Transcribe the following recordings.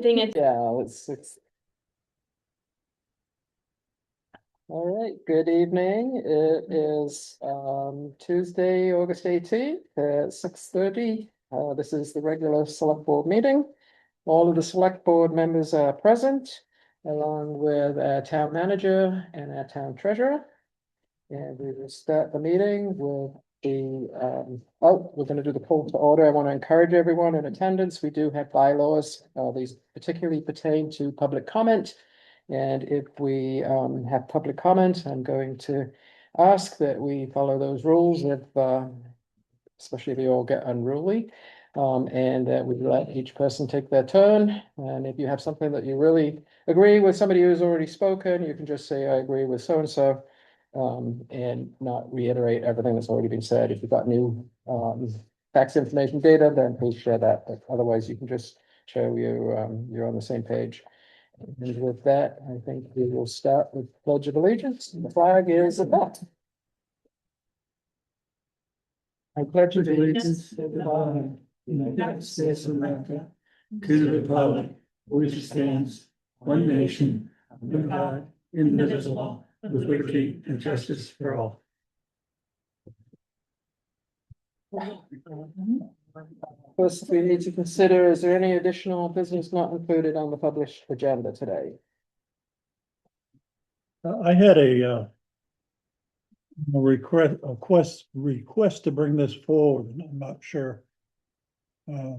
Dang it. Yeah, let's. All right, good evening. It is Tuesday, August 18th at 6:30. This is the regular select board meeting. All of the select board members are present, along with our town manager and our town treasurer. And we will start the meeting with we're going to do the call to order. I want to encourage everyone in attendance. We do have bylaws. These particularly pertain to public comment. And if we have public comment, I'm going to ask that we follow those rules if especially if you all get unruly. And that we let each person take their turn. And if you have something that you really agree with somebody who's already spoken, you can just say, I agree with so-and-so. And not reiterate everything that's already been said. If you've got new facts, information, data, then please share that. But otherwise, you can just show you're on the same page. And with that, I think we will start with Pledge of Allegiance. The flag is up. I pledge allegiance to the flag of the United States of America, to the republic for which it stands, one nation, under God, indivisible, with liberty and justice for all. First, we need to consider, is there any additional business not included on the published agenda today? I had a request to bring this forward, and I'm not sure how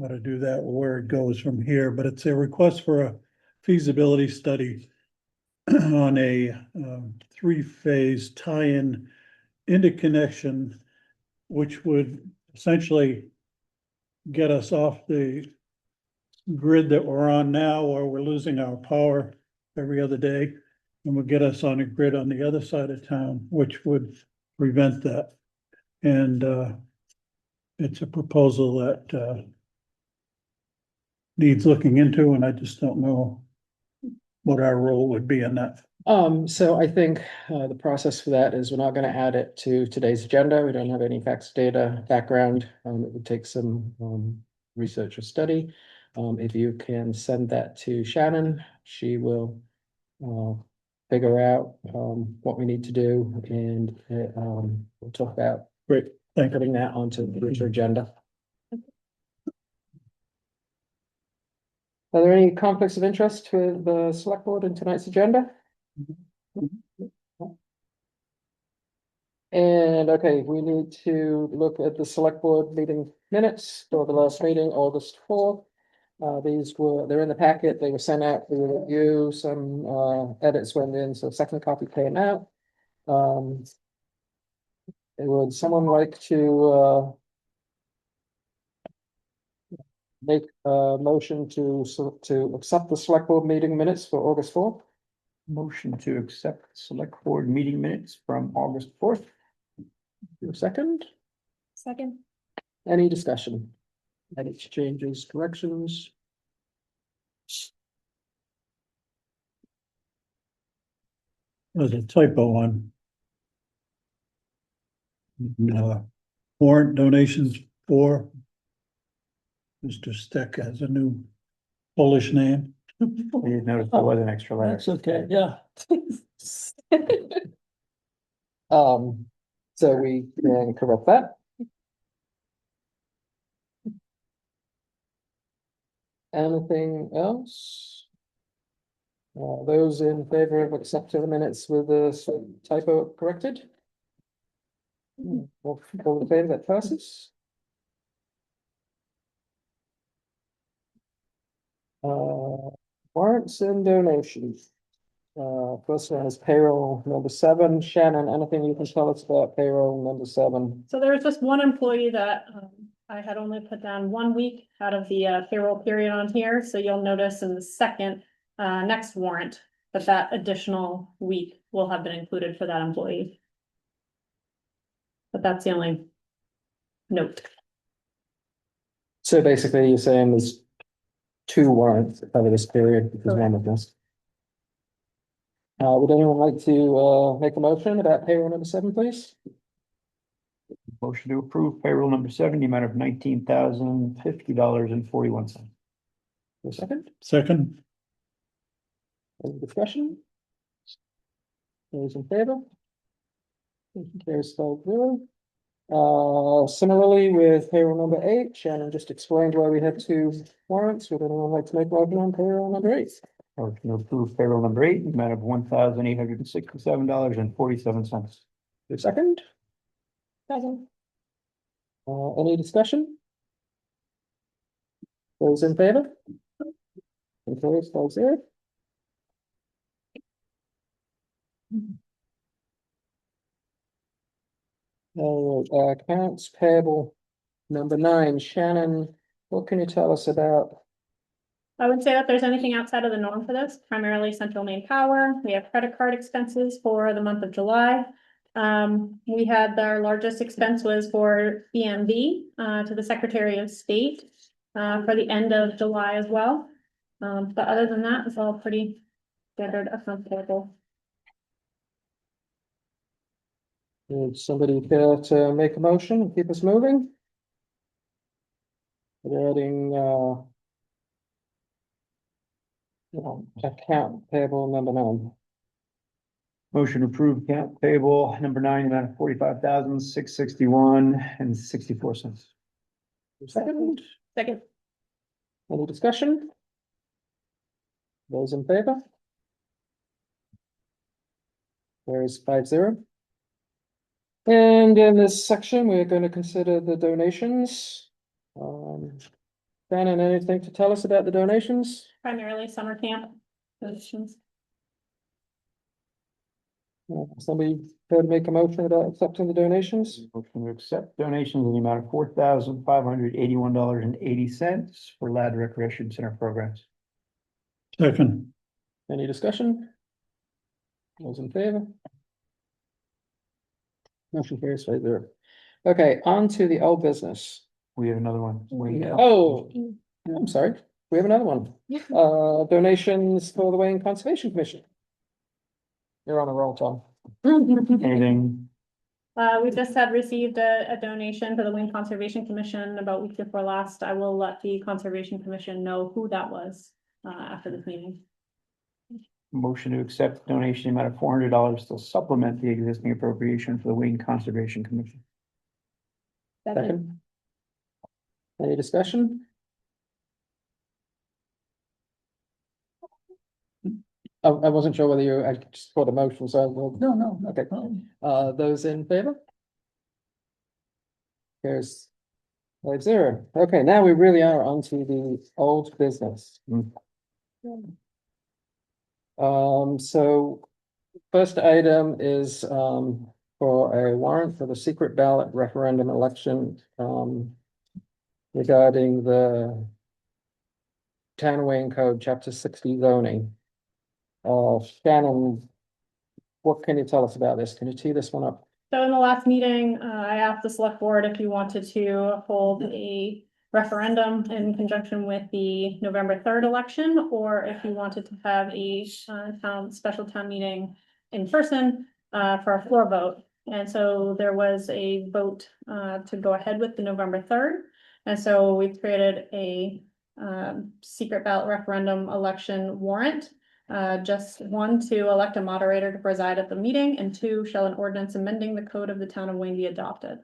to do that, or where it goes from here, but it's a request for a feasibility study on a three-phase tie-in interconnection, which would essentially get us off the grid that we're on now, where we're losing our power every other day, and would get us on a grid on the other side of town, which would prevent that. And it's a proposal that needs looking into, and I just don't know what our role would be in that. So I think the process for that is we're not going to add it to today's agenda. We don't have any facts, data, background. It would take some research or study. If you can send that to Shannon, she will figure out what we need to do, and we'll talk about putting that onto the future agenda. Are there any conflicts of interest with the select board in tonight's agenda? And okay, we need to look at the select board meeting minutes for the last meeting, August 4th. They're in the packet, they were sent out for review, some edits went in, so second copy came out. Would someone like to make a motion to accept the select board meeting minutes for August 4th? Motion to accept select board meeting minutes from August 4th. Your second? Second. Any discussion? Any changes, corrections? There's a typo on warrant donations for Mr. Steck has a new Polish name. You noticed there was an extra letter. That's okay, yeah. So we can correct that. Anything else? Those in favor of accepting the minutes with the typo corrected? All in favor, that passes. Warrants and donations. First one is payroll number 7. Shannon, anything you can tell us about payroll number 7? So there was just one employee that I had only put down 1 week out of the payroll period on here. So you'll notice in the second next warrant that additional week will have been included for that employee. But that's the only note. So basically you're saying there's 2 warrants over this period because one of this. Would anyone like to make a motion about payroll number 7, please? Motion to approve payroll number 7, the amount of $19,050.41. A second, Second, any discussion? Those in favor? Motion carries 5-0. Similarly with payroll number 8, Shannon just explained why we have 2 warrants. Would anyone like to make a motion on payroll number 8? Motion to approve payroll number 8, the amount of $1,867.47. A second? Second. Any discussion? Those in favor? Motion carries 5-0. Accounts payable number 9, Shannon, what can you tell us about? I would say that there's anything outside of the norm for this, primarily Central Maine Power. We have credit card expenses for the month of July. We had our largest expense was for EMV to the Secretary of State for the end of July as well. But other than that, it's all pretty standard accounts payable. Would somebody care to make a motion and keep us moving? Regarding account payable number 9. Motion to approve account payable number 9, amount of $45,661.64. Second, Second. any discussion? Those in favor? There's 5-0. And in this section, we're going to consider the donations. Shannon, anything to tell us about the donations? Primarily summer camp positions. Somebody care to make a motion about accepting the donations? Motion to accept donations in the amount of $4,581.80 for Lad Recreation Center programs. second, Any discussion? Those in favor? Motion carries 5-0. Okay, on to the old business. We have another one. Oh, I'm sorry. We have another one. Donations for the Wayne Conservation Commission. You're on a roll, Tom. Anything? We just had received a donation to the Wayne Conservation Commission about a week before last. I will let the Conservation Commission know who that was after this meeting. Motion to accept donation amount of $400 to supplement the existing appropriation for the Wayne Conservation Commission. Second. Any discussion? I wasn't sure whether I just put a motion, so no, okay. Those in favor? Here's 5-0. Okay, now we really are onto the old business. So first item is for a warrant for the secret ballot referendum election regarding the Town of Wayne Code, Chapter 60 zoning. Shannon, what can you tell us about this? Can you tee this one up? So in the last meeting, I asked the select board if you wanted to hold a referendum in conjunction with the November 3rd election, or if you wanted to have a special town meeting in person for a floor vote. And so there was a vote to go ahead with the November 3rd. And so we've created a secret ballot referendum election warrant. Just 1, to elect a moderator to preside at the meeting, and 2, shall an ordinance amending the code of the town of Wayne be adopted.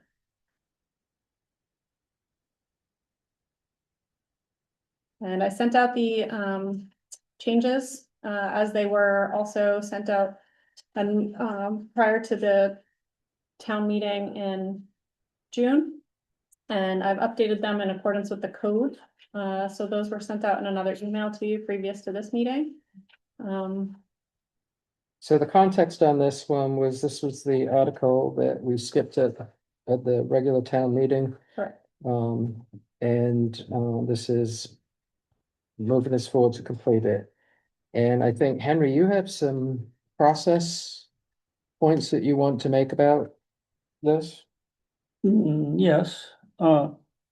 And I sent out the changes as they were also sent out and prior to the town meeting in June. And I've updated them in accordance with the code. So those were sent out in another email to you previous to this meeting. So the context on this one was, this was the article that we skipped at the regular town meeting. Correct. This is moving us forward to complete it. And I think, Henry, you have some process points that you want to make about this? Yes,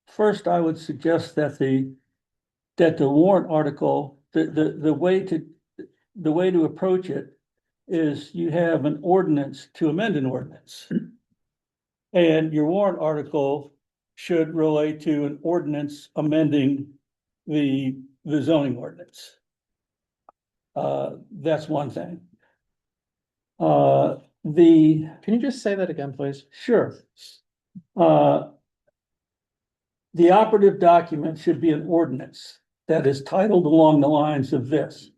first I would suggest that the warrant article, the way to approach it is you have an ordinance to amend an ordinance. And your warrant article should relate to an ordinance amending the zoning ordinance. That's one thing. Can you just say that again, please? Sure. The operative document should be an ordinance that is titled along the lines of this.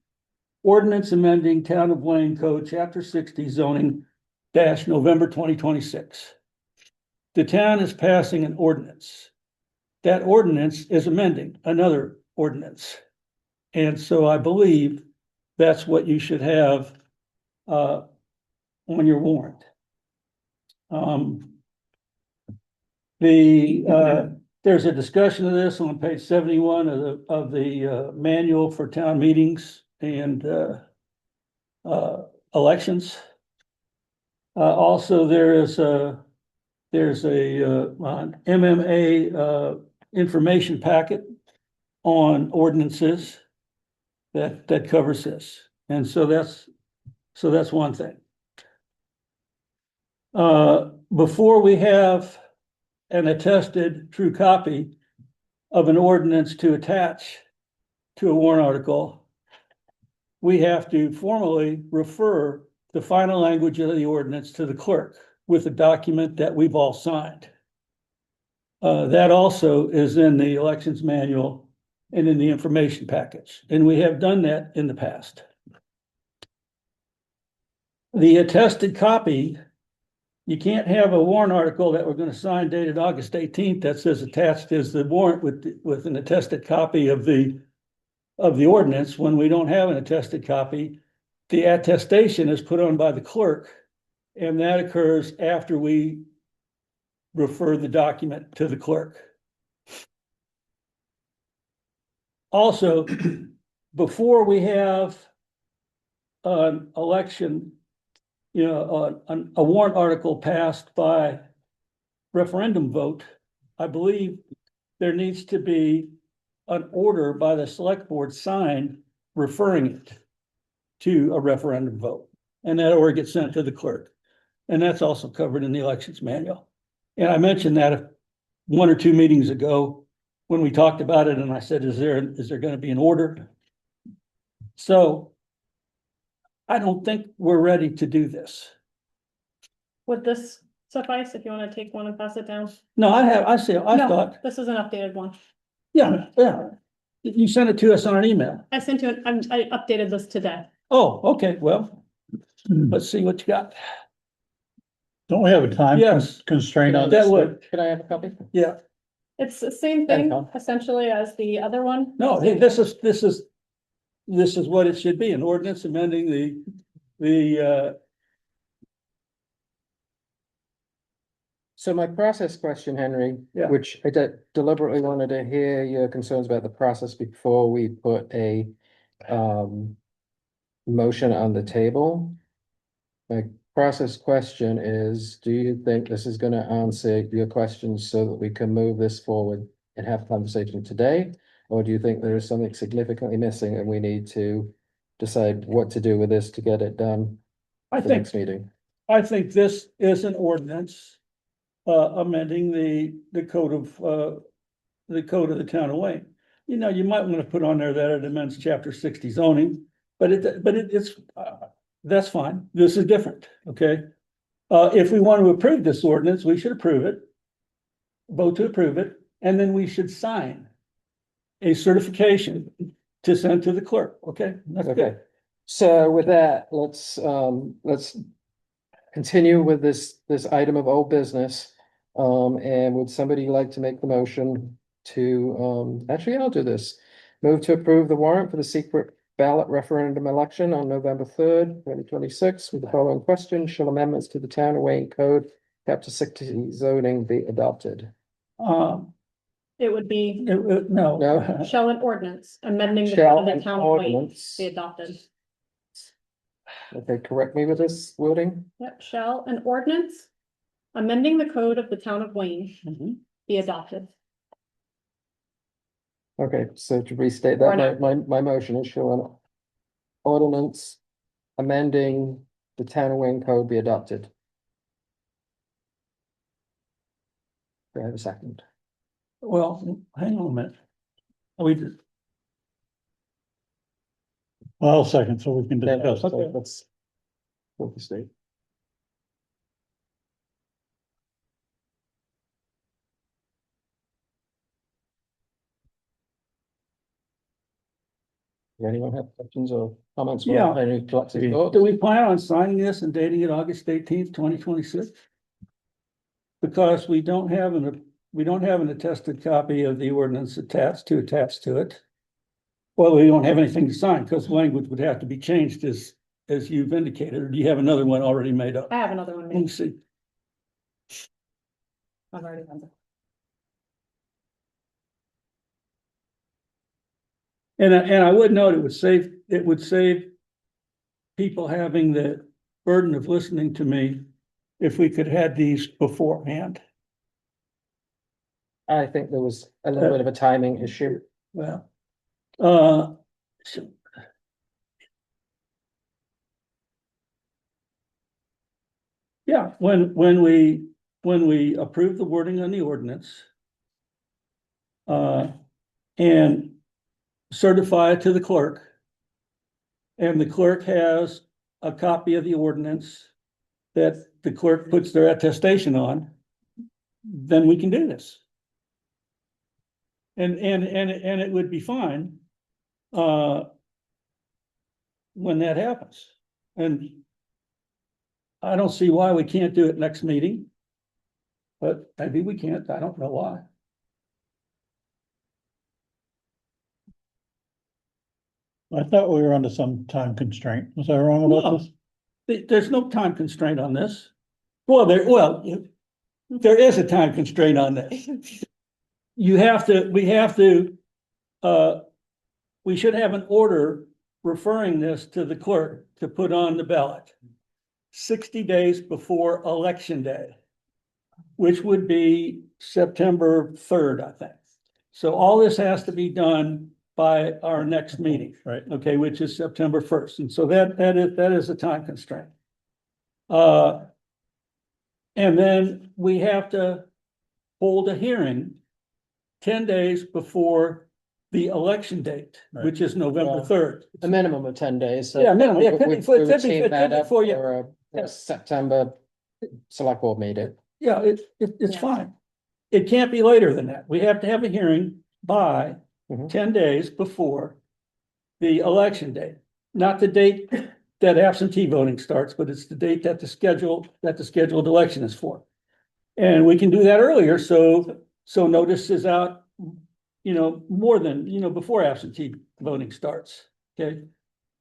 Ordinance amending Town of Wayne Code, Chapter 60 zoning dash November 2026. The town is passing an ordinance. That ordinance is amending another ordinance. And so I believe that's what you should have on your warrant. There's a discussion of this on page 71 of the manual for town meetings and elections. Also, there's a MMA information packet on ordinances that covers this. And so that's one thing. Before we have an attested true copy of an ordinance to attach to a warrant article, we have to formally refer the final language of the ordinance to the clerk with a document that we've all signed. That also is in the elections manual and in the information package, and we have done that in the past. The attested copy, you can't have a warrant article that we're going to sign dated August 18th that says attached is the warrant with an attested copy of the ordinance when we don't have an attested copy. The attestation is put on by the clerk, and that occurs after we refer the document to the clerk. Also, before we have an election, a warrant article passed by referendum vote, I believe there needs to be an order by the select board signed referring it to a referendum vote. And that order gets sent to the clerk. And that's also covered in the elections manual. And I mentioned that one or two meetings ago when we talked about it, and I said, is there going to be an order? So I don't think we're ready to do this. Would this suffice if you want to take one and pass it down? No, I No, thought, this is an updated one. yeah. You sent it to us on an email. I sent you, I updated this today. Oh, okay, well, let's see what you got. Don't we have a time Yes. constraint on That this? would, Can I have a copy? yeah. It's the same There you thing go. essentially as the other one. No, hey, this is what it should be, an ordinance amending the So my process question, Henry, Yeah. which I deliberately wanted to hear your concerns about the process before we put a motion on the table. My process question is, do you think this is gonna answer your questions so that we can move this forward and have a conversation today? Or do you think there is something significantly missing and we need to decide what to do with this to get it done I for the think, next meeting? I think this is an ordinance amending the code of the town of Wayne. You might want to put on there that it amends chapter 60 zoning, but it's that's fine. This is different, okay? If we want to approve this ordinance, we should approve it, vote to approve it, and then we should sign a certification to send to the clerk, okay? That's Okay, good. so with that, let's continue with this item of old business. And would somebody like to make the motion to, actually, I'll do this. Move to approve the warrant for the secret ballot referendum election on November 3rd, 2026, with the following question: shall amendments to the Town of Wayne Code, chapter 60 zoning be adopted? It would be, No. No. shall an ordinance amending the Shall code of an the town of Wayne ordinance, be adopted. okay, correct me with this wording? Yep, shall an ordinance amending the code of the town of Wayne Mhm. be adopted. Okay, so to restate Or that, my motion is shall an ordinance amending the Town of Wayne Code be adopted. Do I have a second? Well, hang on a minute. We did, I'll second, so we can Okay, discuss. Okay. let's. What the state. Does anyone have questions or comments? Yeah. Or any collective thoughts? do we plan on signing this and dating it August 18th, 2026? Because we don't have an attested copy of the ordinance attached to it. Well, we don't have anything to sign because language would have to be changed as you've indicated, or do you have another one already made up? I have another one Let me made. see. I've already done that. And I would note it would save people having the burden of listening to me if we could have these beforehand. I think there was a little bit of a timing issue. Well, so- yeah, when we approve the wording on the ordinance, and certify it to the clerk, and the clerk has a copy of the ordinance that the clerk puts their attestation on, then we can do this. And it would be fine, when that happens. And I don't see why we can't do it next meeting. But maybe we can't, I don't know why. I thought we were under some time constraint. Was I wrong No. about this? There's no time constraint on this. Well, there is a time constraint on this. We should have an order referring this to the clerk to put on the ballot 60 days before election day, which would be September 3rd, I think. So all this has to be done by our next meeting. Right. Okay, which is September 1st. And so that is a time constraint. And then we have to hold a hearing 10 days before the election date, Right. which is November Well, 3rd. A minimum of 10 days, so. Yeah, minimum, yeah, we- could be- we it could would be- team it that could be up for you. for a Yeah. September select board meeting. Yeah, it's Yeah. fine. It can't be later than that. We have to have a hearing by Mhm. 10 days before the election date. Not the date that absentee voting starts, but it's the date that the scheduled election is for. And we can do that earlier, so notice is out, more than, before absentee voting starts, okay?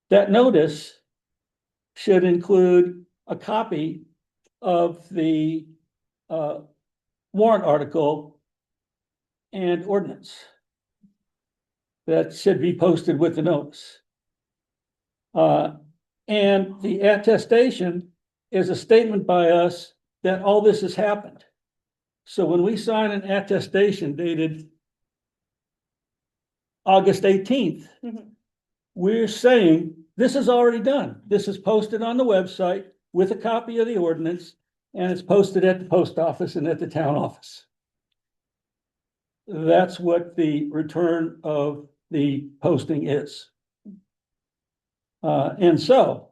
That notice should include a copy of the warrant article and ordinance that should be posted with the notice. And the attestation is a statement by us that all this has happened. So when we sign an attestation dated August 18th, Mhm. we're saying this is already done. This is posted on the website with a copy of the ordinance, and it's posted at the post office and at the town office. That's what the return of the posting is. And so.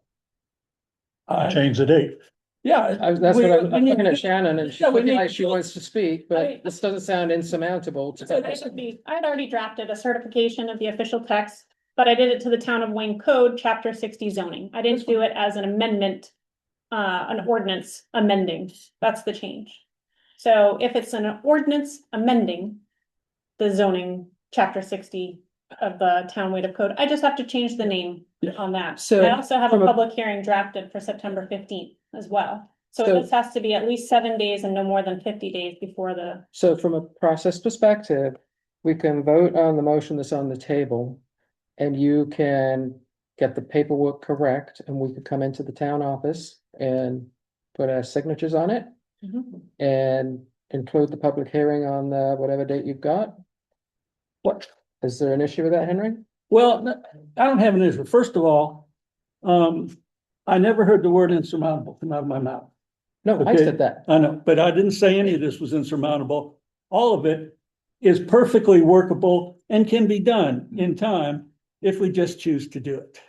Change the date. Yeah. That's what I'm we need- looking at Shannon and she's Yeah, we looking need- like she wants to speak, I- but this doesn't sound insurmountable to. So that should be, I had already drafted a certification of the official text, but I did it to the town of Wayne Code, chapter 60 zoning. I didn't do it as an amendment, an ordinance amending. That's the change. So if it's an ordinance amending the zoning, chapter 60 of the town Wade of Code, I just have to change the name Yeah. on that. So, I also have a from a- public hearing drafted for September 15th as well. So So- this has to be at least 7 days and no more than 50 days before the, So from a process perspective, we can vote on the motion that's on the table. And you can get the paperwork correct and we could come into the town office and put our signatures on it. And include the public hearing on the whatever date you've got. What? Is there an issue with that, Henry? Well, no, I don't have an issue. First of all, I never heard the word insurmountable come out of my mouth. No, I Okay. said that. I know, but I didn't say any of this was insurmountable. all of it is perfectly workable and can be done in time if we just choose to do it.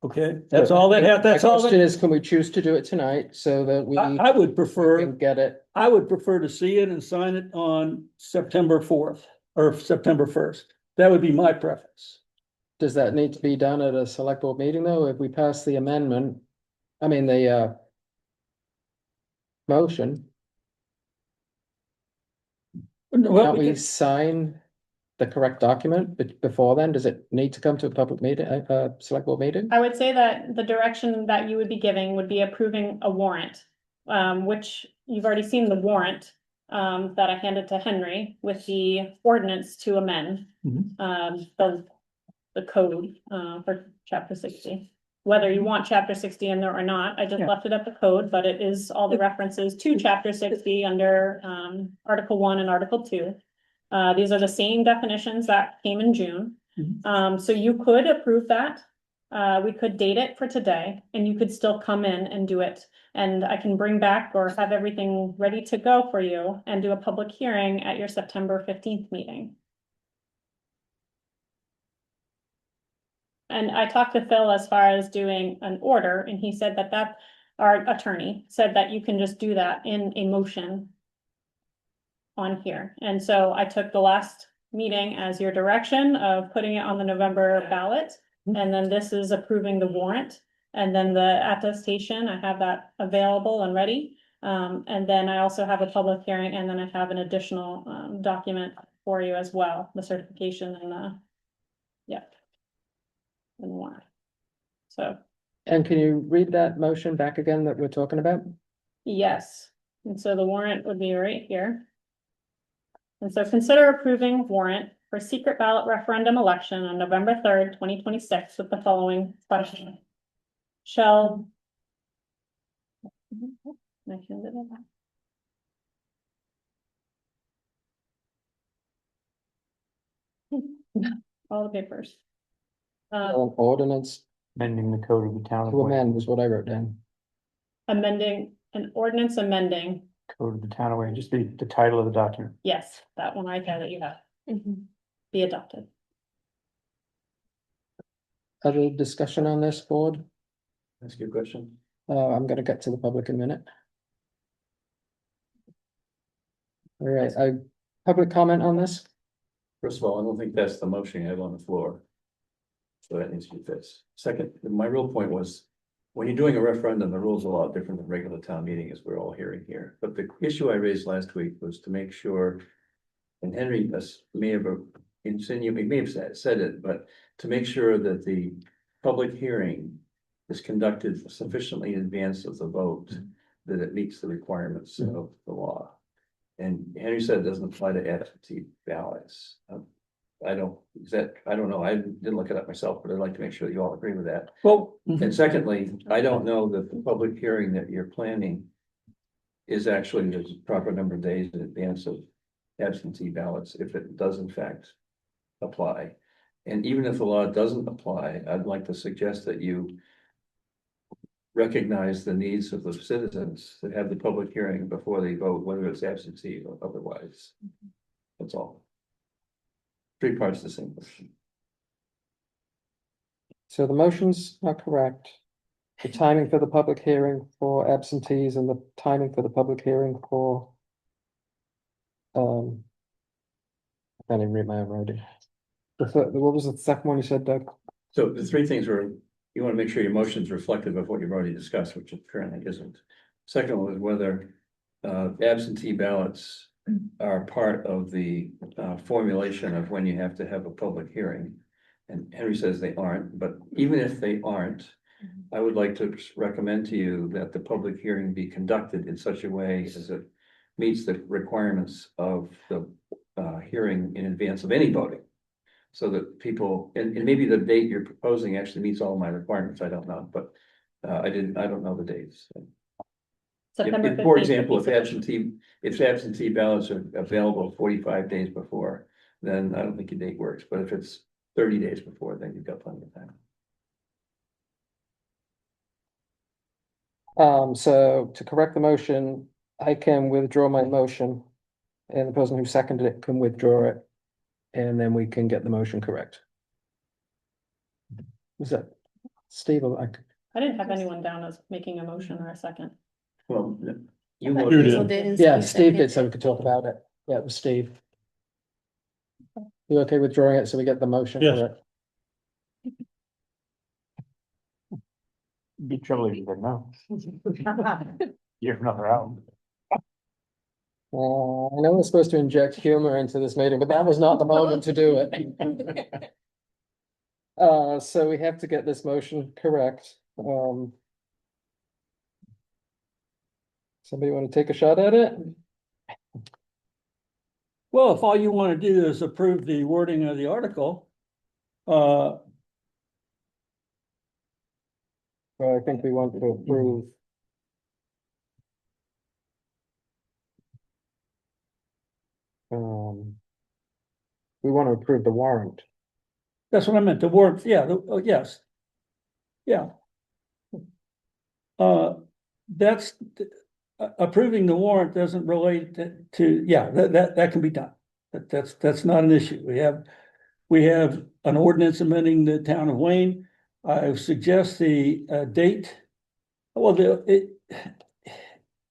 Okay, that's all that's My all question that, is, can we choose to do it tonight so that we I would prefer. can get it? I would prefer to see it and sign it on September 4th or September 1st. That would be my preference. Does that need to be done at a select board meeting though? If we pass the amendment, I mean, the motion, Well, can't we sign the correct document before then? Does it need to come to a public meeting, select board meeting? I would say that the direction that you would be giving would be approving a warrant, which you've already seen the warrant that I handed to Henry with the ordinance to amend the code for chapter 60. Whether you want chapter 60 in there or not, I just Yeah. left it at the code, but it is all the references to chapter 60 under Article 1 and Article 2. These are the same definitions that came in June. So you could approve that. We could date it for today and you could still come in and do it. And I can bring back or have everything ready to go for you and do a public hearing at your September 15th meeting. And I talked to Phil as far as doing an order and he said that our attorney said that you can just do that in a motion on here. And so I took the last meeting as your direction of putting it on the November ballot. And then this is approving the warrant. And then the attestation, I have that available and ready. And then I also have a public hearing and then I have an additional document for you as well, the certification and and the warrant. So, And can you read that motion back again that we're talking about? yes. And so the warrant would be right here. And so consider approving warrant for secret ballot referendum election on November 3rd, 2026 with the following question. Shall I hand it over? All the papers. Ordinance Amending the code of the town of to Wayne, amend was what I wrote down. Amending, an ordinance amending, code of the town of Wayne, just the title of the document. yes, that one right there that you have. Be adopted. Other discussion on this board? That's a good question. I'm gonna get to the public in a minute. All right, public comment on this? First of all, I don't think that's the motion you have on the floor. So that needs to be fixed. Second, my real point was, when you're doing a referendum, the rules are a lot different than regular town meeting, as we're all hearing here. But the issue I raised last week was to make sure, and Henry may have insinuated, he may have said it, but to make sure that the public hearing is conducted sufficiently in advance of the vote, that it meets the requirements of the law. And Henry said it doesn't apply to absentee ballots. I don't know, I didn't look it up myself, but I'd like to make sure that you all agree with that. Well, And secondly, I don't know that the public hearing that you're planning is actually the proper number of days in advance of absentee ballots, if it does in fact apply. And even if the law doesn't apply, I'd like to suggest that you recognize the needs of the citizens that have the public hearing before they vote, whether it's absentee or otherwise. That's all. Three parts to the same question. So the motions are correct. The timing for the public hearing for absentees and the timing for the public hearing for. I can't even read my own writing. What was the second one you said, Doug? So the three things are, you want to make sure your motion is reflective of what you've already discussed, which it currently isn't. Second one is whether absentee ballots are part of the formulation of when you have to have a public hearing. And Henry says they aren't, but even if they aren't, I would like to recommend to you that the public hearing be conducted in such a way as it meets the requirements of the hearing in advance of any voting. So that people, and maybe the date you're proposing actually meets all my requirements, I don't know, but I don't know the dates. September For 15th example, would be if absentee ballots are available 45 days before, then I don't think your date works, but if it's 30 days before, then you've got plenty of time. So to correct the motion, I can withdraw my motion and the person who seconded it can withdraw it. And then we can get the motion correct. Was that Steve or like? I didn't have anyone down as making a motion or a second. Well, you You voted. did. Yeah, Steve did, so we could talk about it. Yeah, it was Steve. You okay with drawing it so we get the motion Yes. correct? Be trouble if you said no. You're another out. I know we're supposed to inject humor into this meeting, but that was not the moment to do it. So we have to get this motion correct. Somebody want to take a shot at it? Well, if all you want to do is approve the wording of the article, Well, I think we want to approve. We want to approve the warrant. that's what I meant, the word, yeah, yes. Yeah. That's, approving the warrant doesn't relate to, yeah, that can be done. That's not an issue. We have an ordinance amending the town of Wayne. I suggest the date. Well,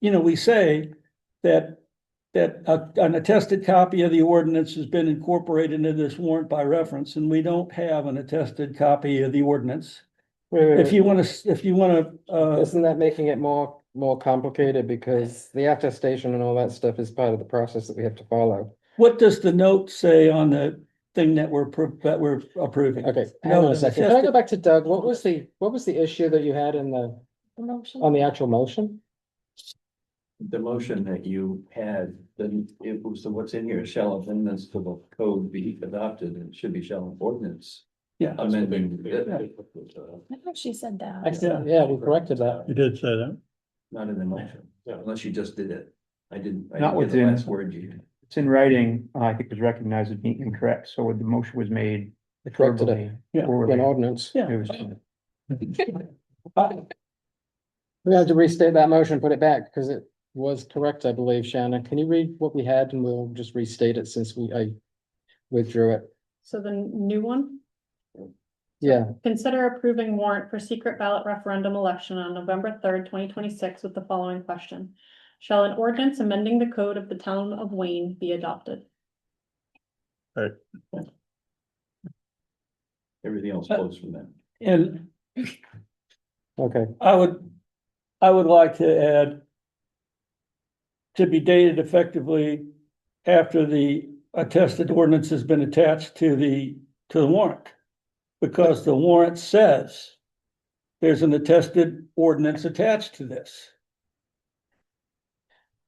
we say that an attested copy of the ordinance has been incorporated into this warrant by reference, and we don't have an attested copy of the ordinance. If you wanna, Isn't that making it more complicated because the attestation and all that stuff is part of the process that we have to follow? what does the note say on the thing that we're approving? Okay, hang No, on a it's second. Can I go attested- back to Doug? What was the issue that you had in on the actual motion? The motion that you had, then it was, what's in here, shall amendments to the code be adopted, and it should be shall an ordinance Yeah, amending. I thought she said that. Yeah, we corrected that. You did say that. Not in the motion, unless you just did it. I didn't Not get the within- last word you. It's in writing, I think was recognized as being incorrect, so when the motion was made. Corrected it. verbally, Yeah. orally, An ordinance. yeah. it was- We have to restate that motion, put it back because it was correct, I believe. Shannon, can you read what we had and we'll just restate it since I withdrew it? So the new one, Yeah, consider approving warrant for secret ballot referendum election on November 3rd, 2026 with the following question. Shall an ordinance amending the code of the town of Wayne be adopted? Everything else flows from that. And okay. I would like to add to be dated effectively after the attested ordinance has been attached to the warrant. Because the warrant says there's an attested ordinance attached to this.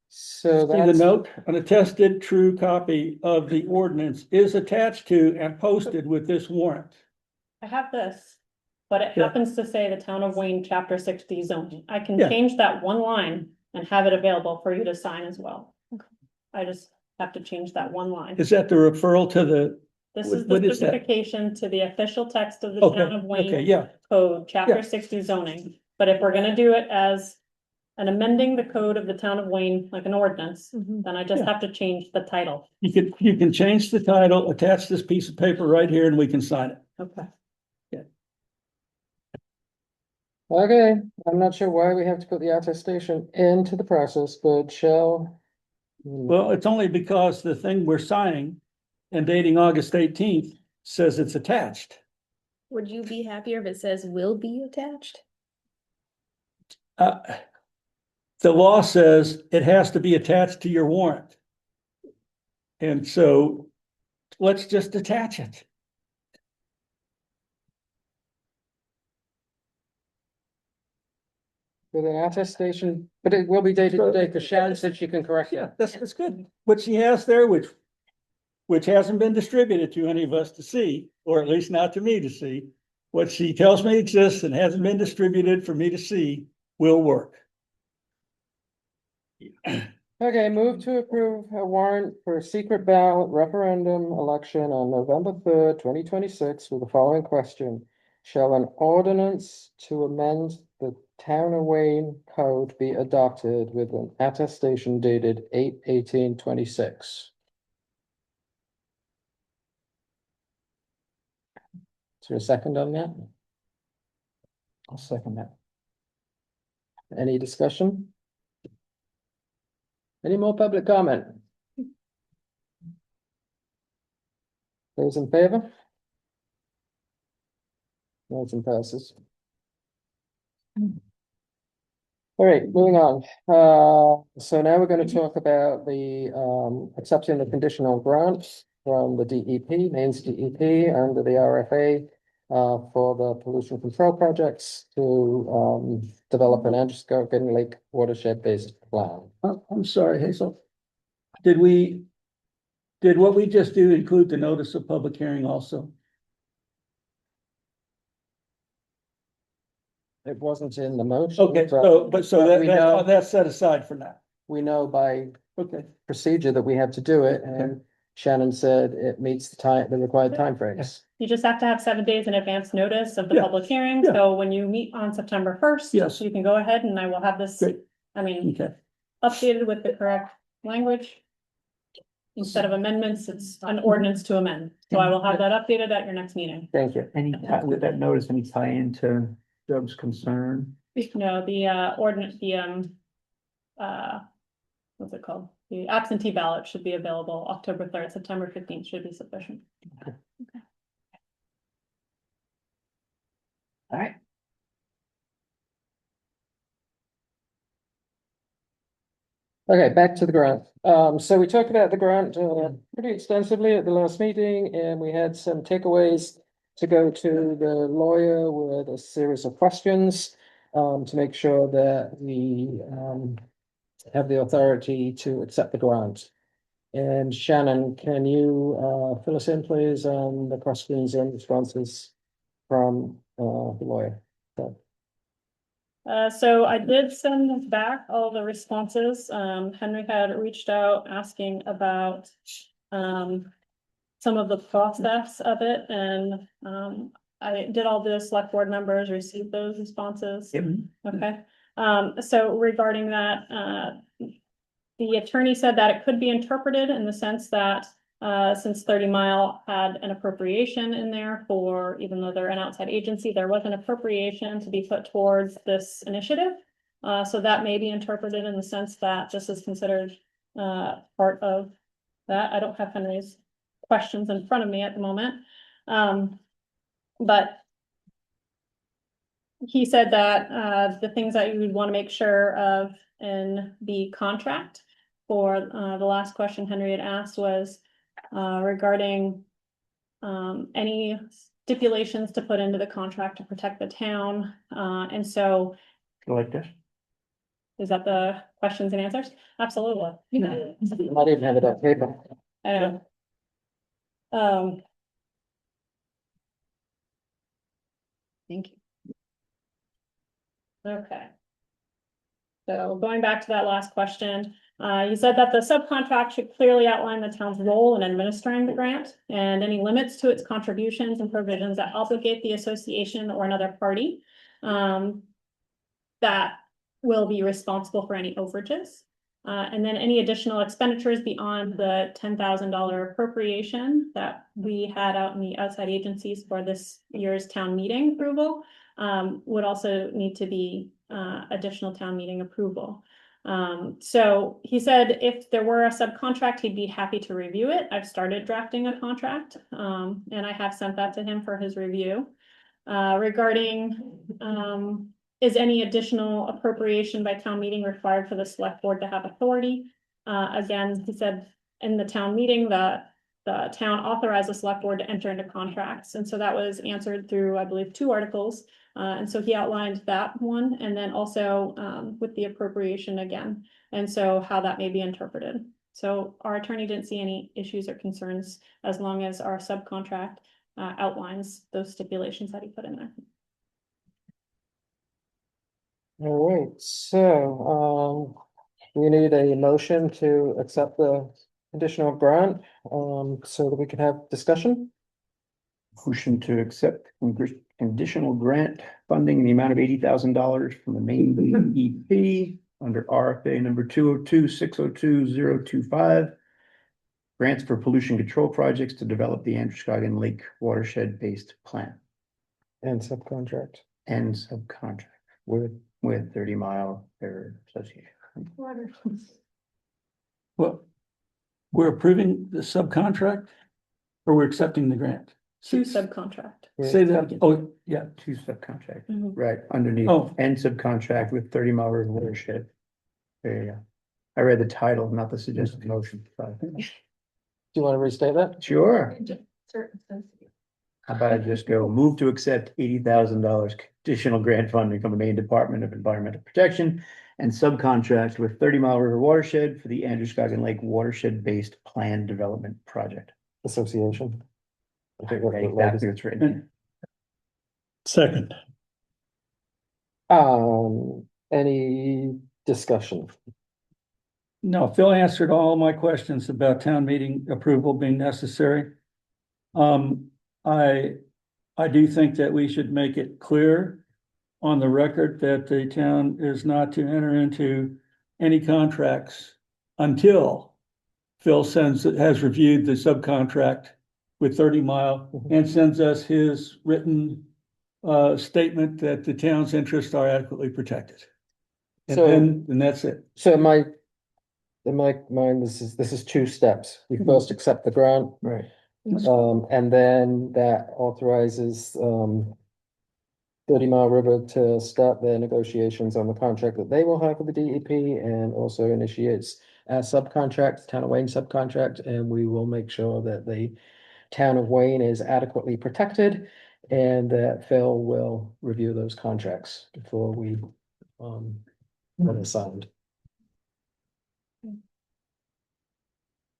So See the that's, note, an attested true copy of the ordinance is attached to and posted with this warrant. I have this, but it Yeah. happens to say the town of Wayne, chapter 60 zoning. I can Yeah. change that one line and have it available for you to sign as well. I just have to change that one line. Is that the referral to the, This what- is the what is that? specification to the official text of the town of okay, Wayne yeah, code, chapter Yeah. 60 zoning. But if we're gonna do it as an amending the code of the town of Wayne, like an ordinance, then I just Yeah. have to change the title. you can change the title, attach this piece of paper right here and we can sign it. Okay. okay, I'm not sure why we have to put the attestation into the process, but shall. Well, it's only because the thing we're signing and dating August 18th says it's attached. Would you be happier if it says will be attached? The law says it has to be attached to your warrant. And so let's just attach it. With an attestation, but it will be dated today because Shannon said she can correct Yeah, it. that's good. What she has there, which hasn't been distributed to any of us to see, or at least not to me to see. What she tells me exists and hasn't been distributed for me to see will work. Okay, move to approve a warrant for secret ballot referendum election on November 3rd, 2026 with the following question. Shall an ordinance to amend the Town of Wayne Code be adopted with an attestation dated 8/18/26. Is there a second on that? I'll second that. Any discussion? Any more public comment? Those in favor? Motion passes. All right, moving on. So now we're going to talk about the accepting the conditional grant from the DEP, Maine's DEP, under the RFA for the pollution control projects to develop an Androscoggin Lake watershed-based plan. I'm sorry, Hazel. Did what we just do include the notice of public hearing also? It wasn't in the motion. Okay, but we know- that's set aside for now. We know by Okay, procedure that we have to do it, and Shannon said it meets the required timeframes. You just have to have 7 days in advance notice of the Yeah. public hearing, Yeah. so when you meet on September 1st. Yes. You can go ahead and I will have this, Great. I mean, okay. updated with the correct language. Instead of amendments, it's an ordinance to amend, so I will have that updated at your next meeting. Thank you. With that notice, any tie into Doug's concern? No, the ordinance, the what's it called? The absentee ballot should be available October 3rd, September 15th should be sufficient. All right. Okay, back to the grant. So we talked about the grant pretty extensively at the last meeting, and we had some takeaways to go to the lawyer with a series of questions to make sure that we have the authority to accept the grant. And Shannon, can you fill us in, please, on the questions and responses from the lawyer? So I did send back all the responses. Henry had reached out asking about some of the process of it, and I did all the select board members receive those responses. Okay, so regarding that, the attorney said that it could be interpreted in the sense that since 30 Mile had an appropriation in there for, even though they're an outside agency, there was an appropriation to be put towards this initiative. So that may be interpreted in the sense that this is considered part of that. I don't have Henry's questions in front of me at the moment. But he said that the things that you would want to make sure of in the contract for the last question Henry had asked was regarding any stipulations to put into the contract to protect the town. And so Like this? is that the questions and answers? Absolutely. Might even have it on paper. I know. Thank you. Okay. So going back to that last question, you said that the subcontract should clearly outline the town's role in administering the grant and any limits to its contributions and provisions that obligate the association or another party that will be responsible for any overages. And then any additional expenditures beyond the $10,000 appropriation that we had out in the outside agencies for this year's town meeting approval would also need to be additional town meeting approval. So he said if there were a subcontract, he'd be happy to review it. I've started drafting a contract and I have sent that to him for his review. Regarding is any additional appropriation by town meeting required for the select board to have authority? Again, he said in the town meeting that the town authorized the select board to enter into contracts. And so that was answered through, I believe, 2 articles. And so he outlined that one and then also with the appropriation again. And so how that may be interpreted. So our attorney didn't see any issues or concerns as long as our subcontract outlines those stipulations that he put in there. All right, so we need a motion to accept the conditional grant so that we can have discussion. Motion to accept conditional grant funding in the amount of $80,000 from the Maine DEP under RFA number 202-602-025. Grants for pollution control projects to develop the Androscoggin Lake watershed-based plan And subcontract and subcontract with 30 Mile Air Association. Well, we're approving the subcontract or we're accepting the grant? To subcontract. Say that again. Oh, yeah. Two subcontract, Mhm. right, underneath, Oh. and subcontract with 30 Mile River watershed. There you go. I read the title, not the suggested motion. So, Do you want to restate that? sure. Certain sense. How about I just go move to accept $80,000 additional grant funding from the Maine Department of Environmental Protection and subcontract with 30 Mile River Watershed for the Androscoggin Lake watershed-based plan development project. Association. I think that's what it Exactly is. what's written. here. Second, Any discussion? No, Phil answered all my questions about town meeting approval being necessary. I do think that we should make it clear on the record that the town is not to enter into any contracts until Phil has reviewed the subcontract with 30 Mile and sends us his written statement that the town's interests are adequately protected. And So- then that's it. So in my mind, this is two steps. We first accept the grant, Right. and then that authorizes, 30 Mile River to start their negotiations on the contract that they will have with the DEP and also initiates a subcontract, Town of Wayne subcontract, and we will make sure that the Town of Wayne is adequately protected and that Phil will review those contracts before we, get it signed.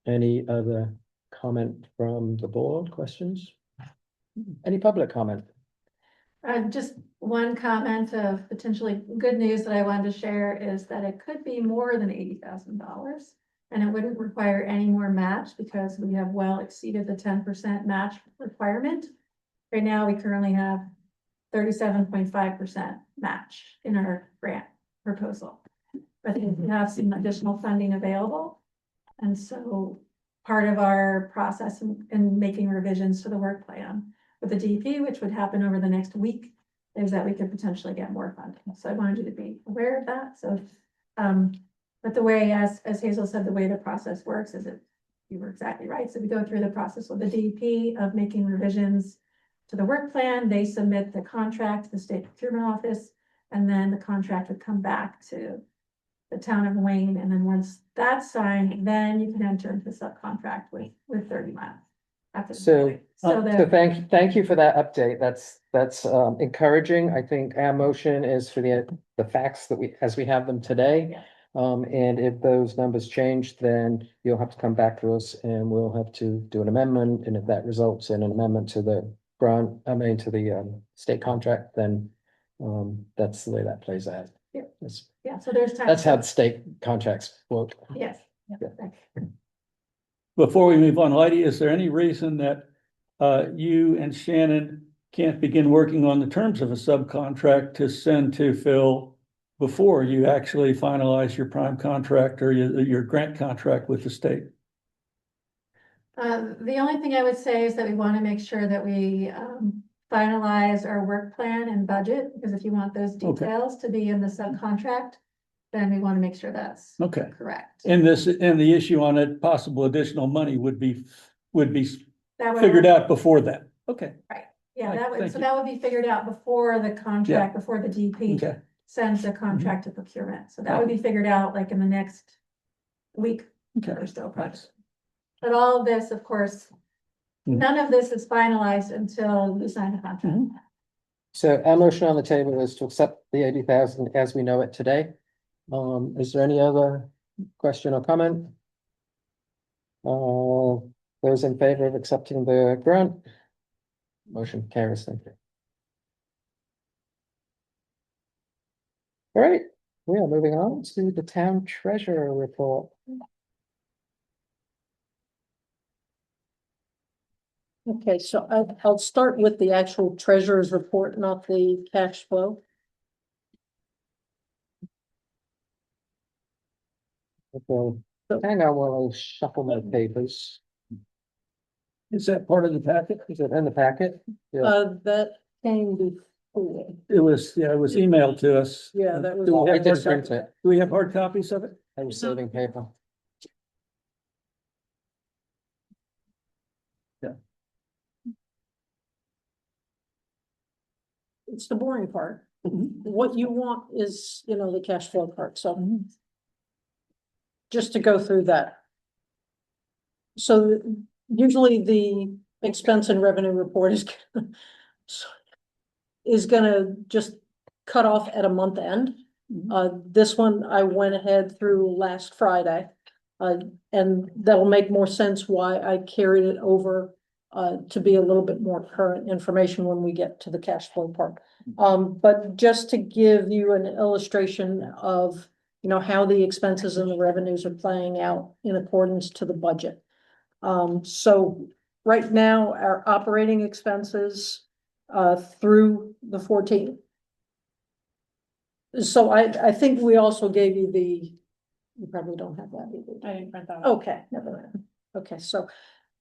Any other comment from the board, questions? Any public comment? Just one comment of potentially good news that I wanted to share is that it could be more than $80,000. And it wouldn't require any more match because we have well exceeded the 10% match requirement. Right now, we currently have 37.5% match in our grant proposal. But we have some additional funding available. And so part of our process in making revisions to the work plan with the DP, which would happen over the next week, is that we could potentially get more funding. So I wanted you to be aware of that. So, but the way, as Hazel said, the way the process works is you were exactly right. So we go through the process with the DP of making revisions to the work plan. They submit the contract to the state procurement office, and then the contract would come back to the Town of Wayne. And then once that's signed, then you can enter into the subcontract with 30 Mile. So- So So the, thank you for that update. That's encouraging. I think our motion is for the facts that as we have them today. Yeah. And if those numbers change, then you'll have to come back to us and we'll have to do an amendment. And if that results in an amendment to the to the state contract, then that's the way that plays out. Yeah. That's yeah, so there's time. that's how the state contracts work. Yes. Yeah. Before we move on, Heidi, is there any reason that you and Shannon can't begin working on the terms of a subcontract to send to Phil before you actually finalize your prime contract or your grant contract with the state? The only thing I would say is that we want to make sure that we finalize our work plan and budget, because if you want those Okay. details to be in the subcontract, then we want to make sure that's Okay. correct. And the issue on it, possible additional money would be That would- figured out before that. Okay, Yeah, Right, that would, thank so you. that would be figured out before the contract, before the DP okay. sends the contract to procurement. So that would be figured out like in the next week Okay. or so. probably. Thanks. But all of this, of course, Mhm. none of this is finalized until you sign the contract. Mhm. So our motion on the table is to accept the 80,000 as we know it today. Is there any other question or comment? Those in favor of accepting the grant? Motion carries, thank you. All right, we are moving on to the town treasurer report. Okay, so I'll start with the actual treasurer's report, not the cash flow. Okay, hang on while I shuffle my papers. Is that part of the packet? Is it in the packet? Yeah. That came before. It was emailed to us. Yeah, that was- Do we I have didn't hard print copy- it. do we have hard copies of it? I was saving paper. It's the boring part. What you want is, the cash flow part, so. Just to go through that. So usually the expense and revenue report is gonna just cut off at a month end. This one I went ahead through last Friday. And that'll make more sense why I carried it over to be a little bit more current information when we get to the cash flow part. But just to give you an illustration of, how the expenses and the revenues are playing out in accordance to the budget. So right now, our operating expenses through the 14th. So I think we also gave you you probably don't have that either. I didn't print that. out. Okay, never mind. Okay, so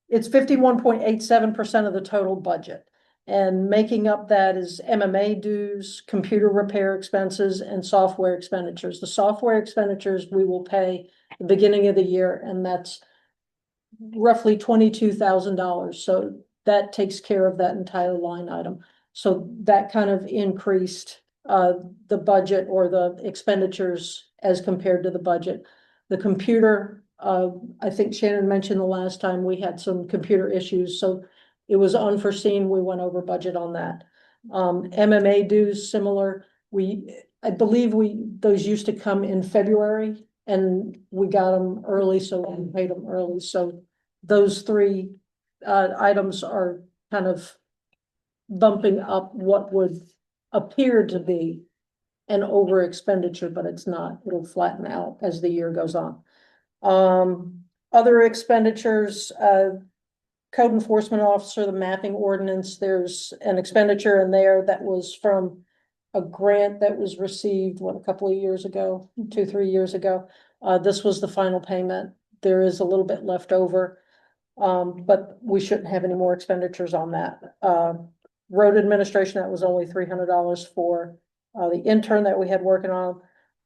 it's 51.87% of the total budget. And making up that is MMA dues, computer repair expenses, and software expenditures. The software expenditures we will pay at the beginning of the year, and that's roughly $22,000. So that takes care of that entire line item. So that kind of increased the budget or the expenditures as compared to the budget. The computer, I think Shannon mentioned the last time we had some computer issues, so it was unforeseen. We went over budget on that. MMA dues, similar. I believe those used to come in February and we got them early, so we paid them early. So those three items are kind of bumping up what would appear to be an over expenditure, but it's not. It'll flatten out as the year goes on. Other expenditures, code enforcement officer, the mapping ordinance, there's an expenditure in there that was from a grant that was received, a couple of years ago, 2-3 years ago. This was the final payment. There is a little bit left over. But we shouldn't have any more expenditures on that. Road administration, that was only $300 for the intern that we had working on.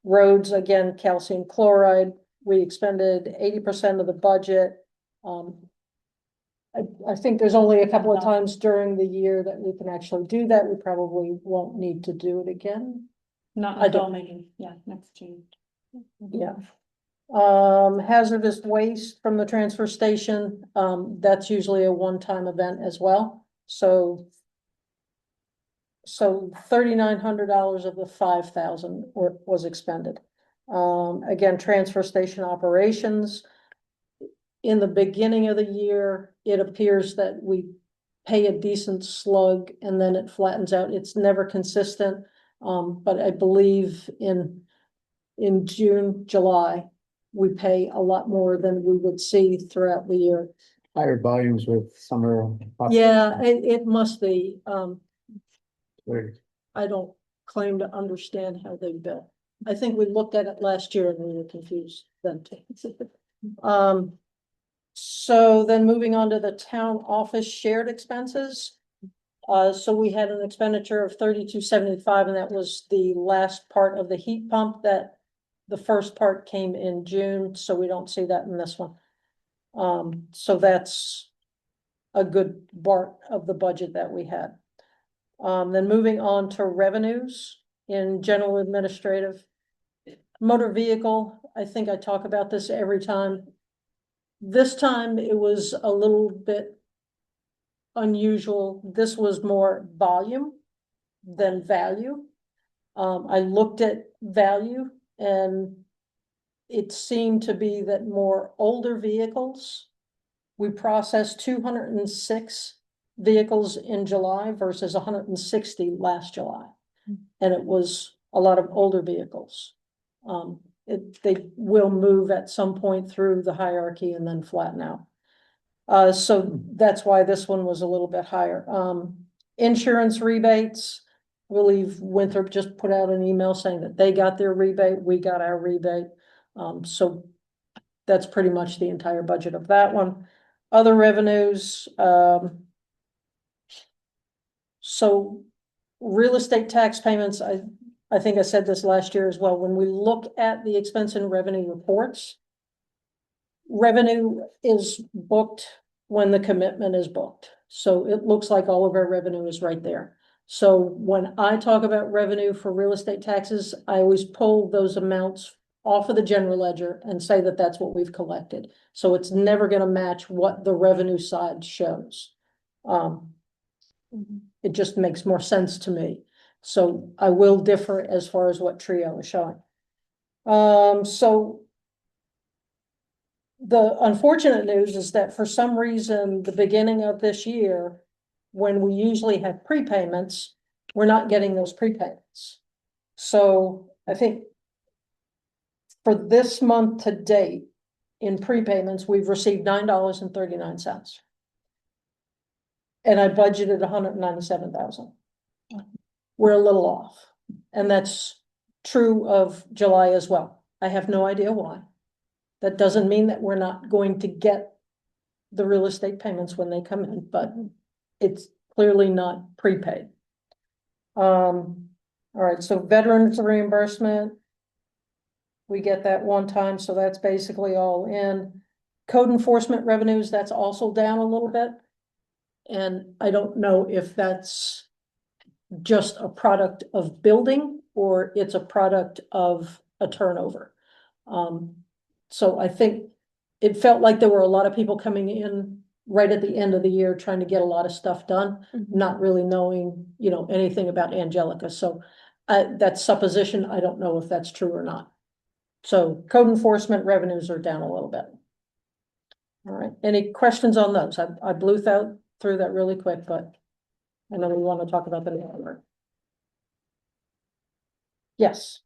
Roads, again, calcium chloride, we expended 80% of the budget. I think there's only a couple of times during the year that we can actually do that. We probably won't need to do it again. Not I until don't- maybe, next June. Yeah. Hazardous waste from the transfer station, that's usually a one-time event as well, so. So $3,900 of the 5,000 was expended. Again, transfer station operations. In the beginning of the year, it appears that we pay a decent slug and then it flattens out. It's never consistent. But I believe in June, July, we pay a lot more than we would see throughout the year. Higher volumes with summer. Yeah, it must be. Weird. I don't claim to understand how they bill. I think we looked at it last year and we were confused then too. So then moving on to the town office shared expenses. So we had an expenditure of $32.75, and that was the last part of the heat pump that the first part came in June, so we don't see that in this one. So that's a good part of the budget that we had. Then moving on to revenues in general administrative. Motor vehicle, I think I talk about this every time. This time it was a little bit unusual. This was more volume than value. I looked at value and it seemed to be that more older vehicles. We processed 206 vehicles in July versus 160 last July. And it was a lot of older vehicles. They will move at some point through the hierarchy and then flatten out. So that's why this one was a little bit higher. Insurance rebates, I believe Winthrop just put out an email saying that they got their rebate, we got our rebate. So that's pretty much the entire budget of that one. Other revenues, so real estate tax payments, I think I said this last year as well, when we look at the expense and revenue reports, revenue is booked when the commitment is booked. So it looks like all of our revenue is right there. So when I talk about revenue for real estate taxes, I always pull those amounts off of the general ledger and say that that's what we've collected. So it's never gonna match what the revenue side shows. It just makes more sense to me. So I will differ as far as what Trio is showing. So the unfortunate news is that for some reason, the beginning of this year, when we usually have prepayments, we're not getting those prepayments. So I think for this month to date, in prepayments, we've received $9.39. And I budgeted $197,000. We're a little off, and that's true of July as well. I have no idea why. That doesn't mean that we're not going to get the real estate payments when they come in, but it's clearly not prepaid. All right, so veterans reimbursement. We get that one time, so that's basically all in. Code enforcement revenues, that's also down a little bit. And I don't know if that's just a product of building or it's a product of a turnover. So I think it felt like there were a lot of people coming in right at the end of the year trying to get a lot of stuff done, not really knowing, you know, anything about Angelica. So that supposition, I don't know if that's true or not. So code enforcement revenues are down a little bit. All right, any questions on those? I blew through that really quick, but I know we want to talk about the number. Yes.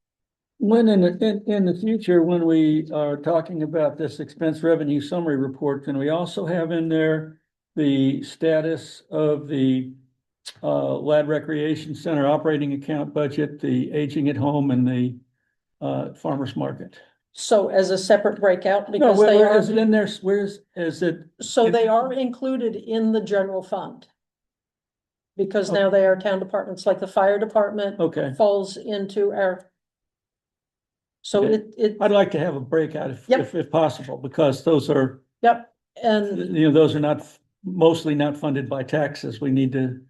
When in the future, when we are talking about this expense revenue summary report, can we also have in there the status of the Lad Recreation Center operating account budget, the aging at home, and the farmers market? So as a separate breakout, No, because where is it in there? Is it? so they are included in the general fund. Because now they are town departments, like the fire department Okay, falls into our. So Okay. it, I'd like to have a breakout if possible, because those are, yep, and. those are not, mostly not funded by taxes. We need to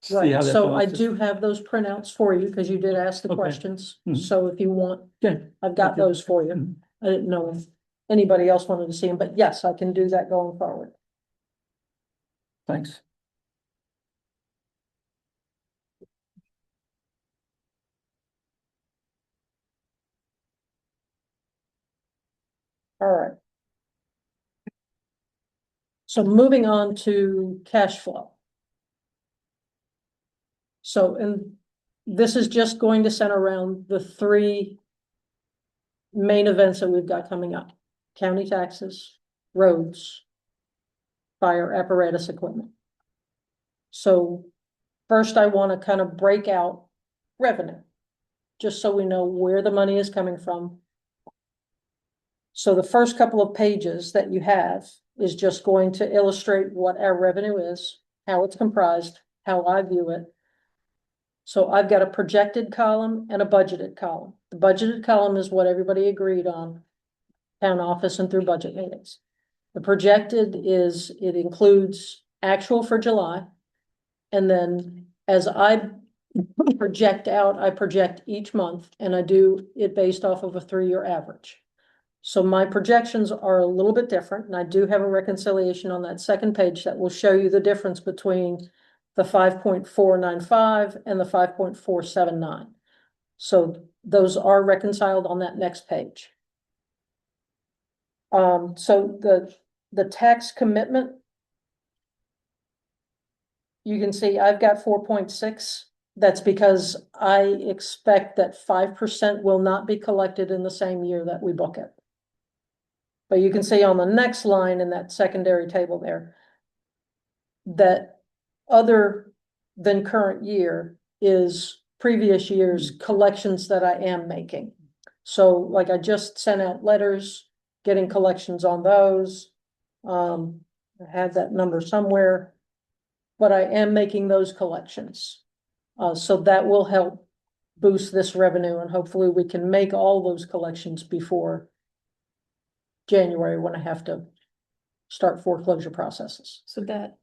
see how Right, that so I balances. do have those printouts for you, because you did ask the Okay. questions, Mhm. so if you want, Okay, I've got Thank you. those for you. Mhm. I didn't know if anybody else wanted to see them, but yes, I can do that going forward. Thanks. All right. So moving on to cash flow. So, and this is just going to center around the three main events that we've got coming up: county taxes, roads, fire apparatus equipment. So first, I want to kind of break out revenue, just so we know where the money is coming from. So the first couple of pages that you have is just going to illustrate what our revenue is, how it's comprised, how I view it. So I've got a projected column and a budgeted column. The budgeted column is what everybody agreed on, town office and through budget meetings. The projected is, it includes actual for July. And then as I project out, I project each month, and I do it based off of a 3-year average. So my projections are a little bit different, and I do have a reconciliation on that second page that will show you the difference between the 5.495 and the 5.479. So those are reconciled on that next page. So the tax commitment, you can see I've got 4.6. That's because I expect that 5% will not be collected in the same year that we book it. But you can see on the next line in that secondary table there, that other than current year is previous year's collections that I am making. So like I just sent out letters, getting collections on those. I had that number somewhere, but I am making those collections. So that will help boost this revenue, and hopefully we can make all those collections before January, when I have to start foreclosure processes. So that,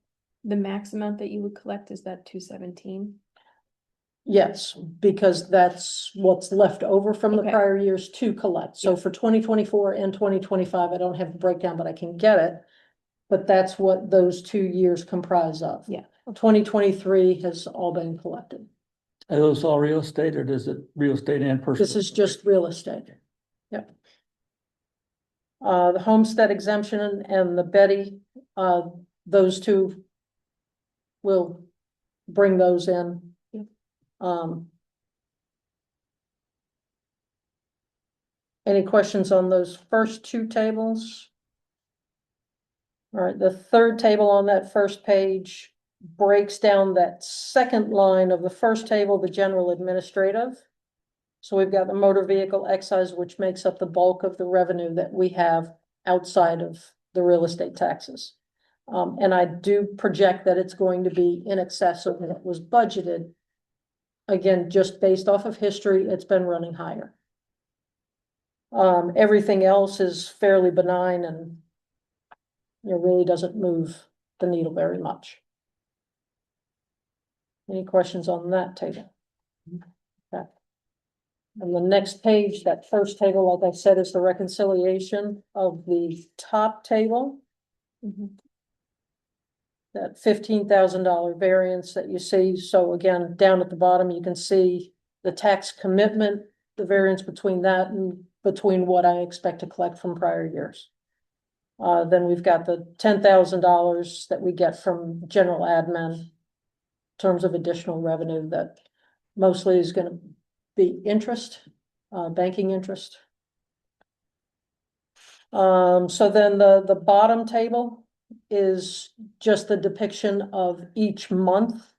the max amount that you would collect is that 217? Yes, because that's what's left over from the Okay. prior years to collect. So for 2024 and 2025, I don't have the breakdown, but I can get it. But that's what those 2 years comprise of. Yeah. 2023 has all been collected. Are those all real estate, or does it real estate and personal? This is just real estate. Yep. The homestead exemption and the Betty, those two will bring those in. Yep. Any questions on those first two tables? All right, the third table on that first page breaks down that second line of the first table, the general administrative. So we've got the motor vehicle excise, which makes up the bulk of the revenue that we have outside of the real estate taxes. And I do project that it's going to be in excess of what was budgeted. Again, just based off of history, it's been running higher. Everything else is fairly benign and it really doesn't move the needle very much. Any questions on that table? Okay. And the next page, that first table, like I said, is the reconciliation of the top table. That $15,000 variance that you see. So again, down at the bottom, you can see the tax commitment, the variance between that and between what I expect to collect from prior years. Then we've got the $10,000 that we get from general admin in terms of additional revenue that mostly is going to be interest, banking interest. So then the bottom table is just the depiction of each month,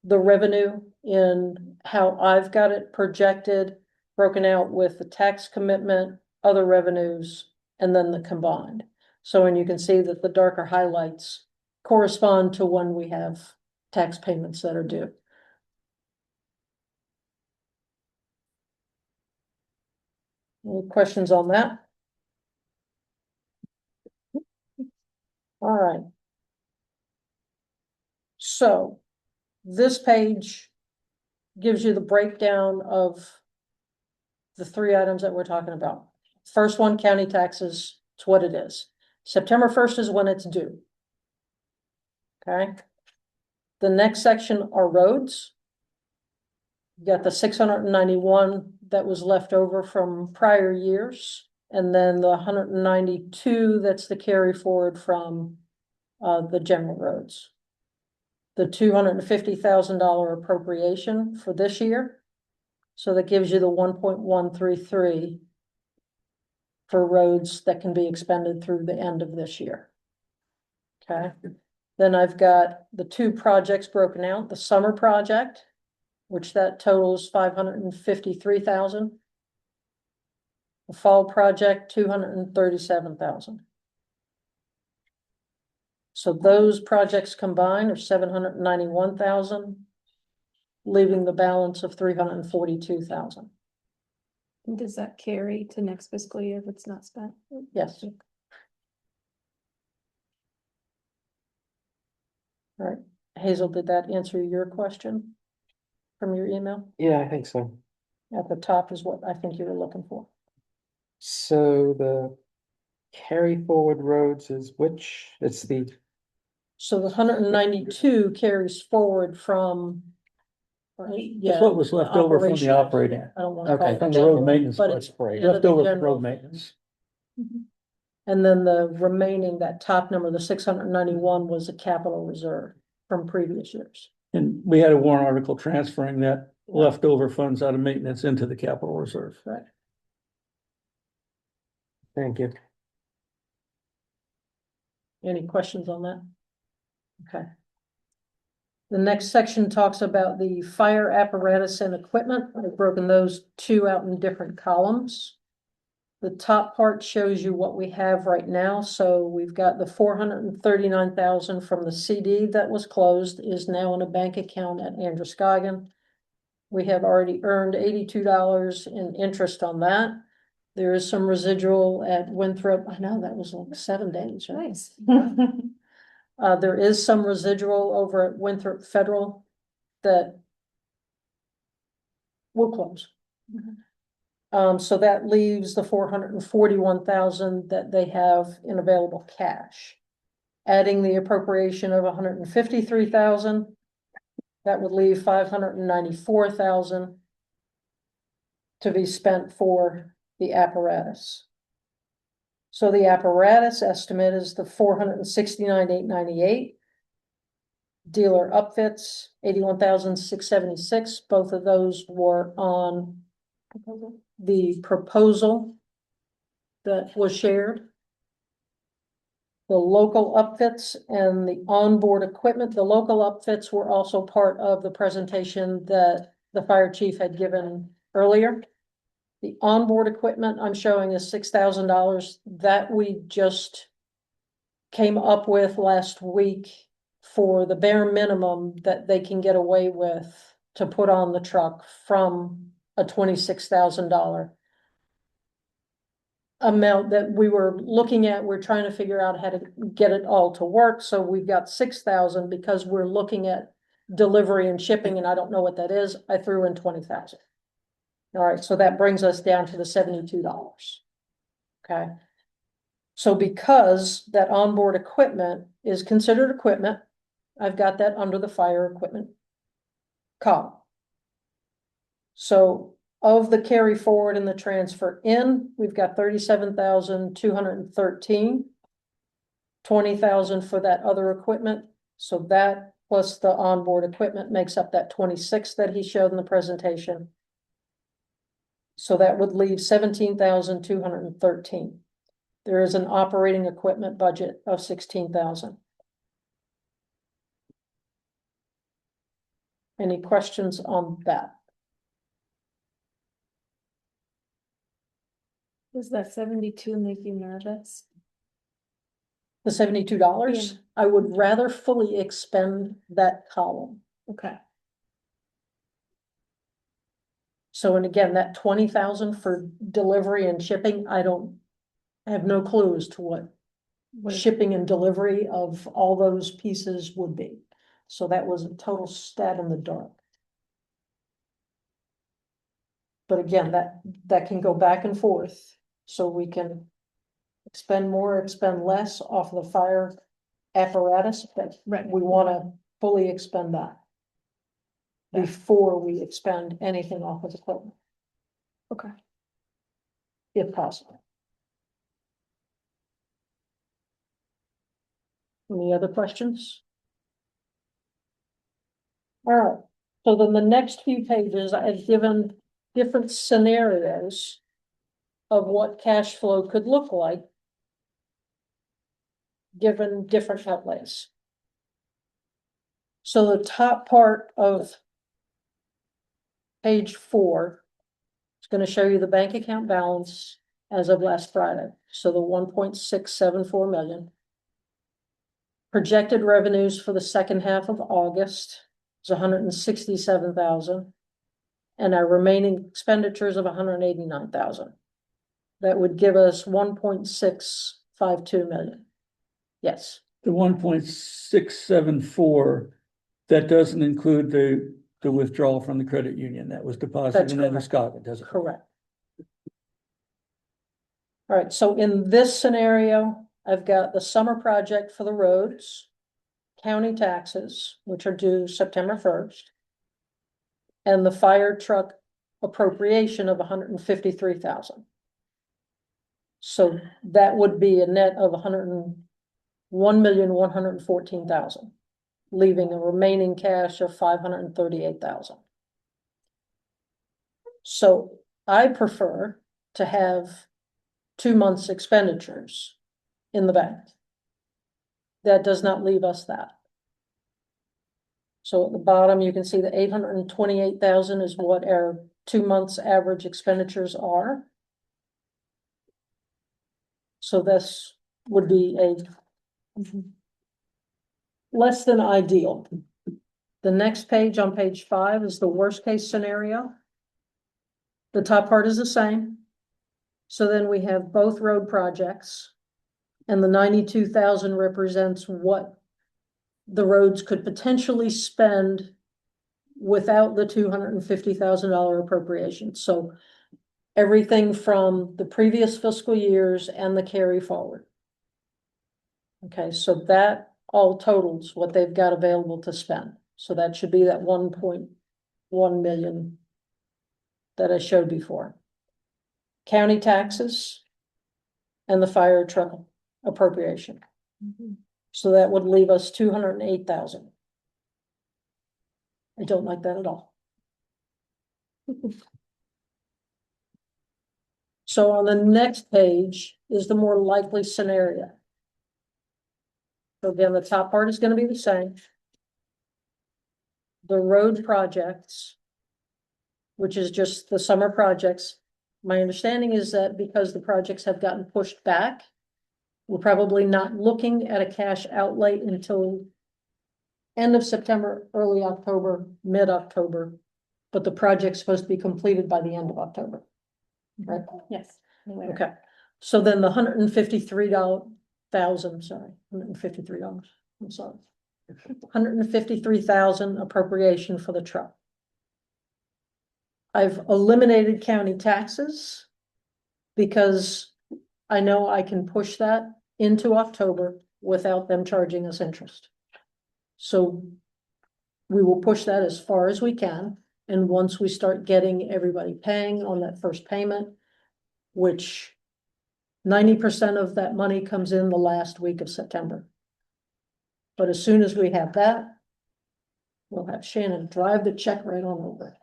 the revenue in how I've got it projected, broken out with the tax commitment, other revenues, and then the combined. So, and you can see that the darker highlights correspond to when we have tax payments that are due. Any questions on that? All right. So this page gives you the breakdown of the three items that we're talking about. First one, county taxes, it's what it is. September 1st is when it's due. Okay. The next section are roads. You got the 691 that was left over from prior years, and then the 192 that's the carry forward from the general roads. The $250,000 appropriation for this year. So that gives you the 1.133 for roads that can be expended through the end of this year. Okay, then I've got the two projects broken out, the summer project, which that totals 553,000. The fall project, 237,000. So those projects combined are 791,000, leaving the balance of 342,000. Does that carry to next fiscal year if it's not spent? Yes. All right, Hazel, did that answer your question from your email? Yeah, I think so. At the top is what I think you were looking for. So the carry forward roads is which? It's the, So the 192 carries forward from. Right, That's what was left over from the operating, I don't want to call Okay, it from the road general, maintenance, but but it's left end of the over from general. road maintenance. And then the remaining, that top number, the 691 was a capital reserve from previous years. And we had a warrant article transferring that leftover funds out of maintenance into the capital reserve. Right. thank you. Any questions on that? Okay. The next section talks about the fire apparatus and equipment. I've broken those two out in different columns. The top part shows you what we have right now. So we've got the 439,000 from the CD that was closed is now in a bank account at Androscoggin. We have already earned $82 in interest on that. There is some residual at Winthrop. I know that was like 7 days, right? Nice. There is some residual over at Winthrop Federal that will close. So that leaves the 441,000 that they have in available cash. Adding the appropriation of 153,000, that would leave 594,000 to be spent for the apparatus. So the apparatus estimate is the 469,898. Dealer upfits, 81,676. Both of those were on the proposal that was shared. The local upfits and the onboard equipment, the local upfits were also part of the presentation that the fire chief had given earlier. The onboard equipment I'm showing is $6,000 that we just came up with last week for the bare minimum that they can get away with to put on the truck from a $26,000 amount that we were looking at. We're trying to figure out how to get it all to work. So we've got 6,000 because we're looking at delivery and shipping, and I don't know what that is. I threw in 20,000. All right, so that brings us down to the $72. Okay. So because that onboard equipment is considered equipment, I've got that under the fire equipment column. So of the carry forward and the transfer in, we've got 37,213, 20,000 for that other equipment. So that plus the onboard equipment makes up that 26 that he showed in the presentation. So that would leave 17,213. There is an operating equipment budget of 16,000. Any questions on that? Does that 72 make you nervous? The $72, Yeah. I would rather fully expend that column. Okay. So, and again, that 20,000 for delivery and shipping, I have no clue as to what shipping and delivery of all those pieces would be. So that was a total stab in the dark. But again, that can go back and forth, so we can expend more, expend less off of the fire apparatus, but Right. we wanna fully expend that before we expend anything off of equipment, Okay. if possible. Any other questions? All right, so then the next few pages, I've given different scenarios of what cash flow could look like given different outlays. So the top part of page 4 is going to show you the bank account balance as of last Friday. So the 1.674 million. Projected revenues for the second half of August is 167,000. And our remaining expenditures of 189,000. That would give us 1.652 million. Yes, The 1.674, that doesn't include the withdrawal from the credit union that was deposited That's in correct. Androscoggin, does it? correct. All right, so in this scenario, I've got the summer project for the roads, county taxes, which are due September 1st, and the fire truck appropriation of 153,000. So that would be a net of 101,114,000, leaving a remaining cash of 538,000. So I prefer to have 2 months expenditures in the bank. that does not leave us that. So at the bottom, you can see the 828,000 is what our 2 months average expenditures are. So this would be a less than ideal. The next page, on page 5, is the worst case scenario. The top part is the same. So then we have both road projects. And the 92,000 represents what the roads could potentially spend without the $250,000 appropriation. So everything from the previous fiscal years and the carry forward. Okay, so that all totals what they've got available to spend. So that should be that 1.1 million that I showed before. County taxes and the fire truck appropriation. So that would leave us 208,000. I don't like that at all. So on the next page is the more likely scenario. So again, the top part is gonna be the same. The road projects, which is just the summer projects. My understanding is that because the projects have gotten pushed back, we're probably not looking at a cash outlay until end of September, early October, mid-October. But the project's supposed to be completed by the end of October. Right? Yes. Okay, so then the $153,000, sorry, $153, I'm sorry. $153,000 appropriation for the truck. I've eliminated county taxes because I know I can push that into October without them charging us interest. So we will push that as far as we can. And once we start getting everybody paying on that first payment, which 90% of that money comes in the last week of September. But as soon as we have that, we'll have Shannon drive the check right on over.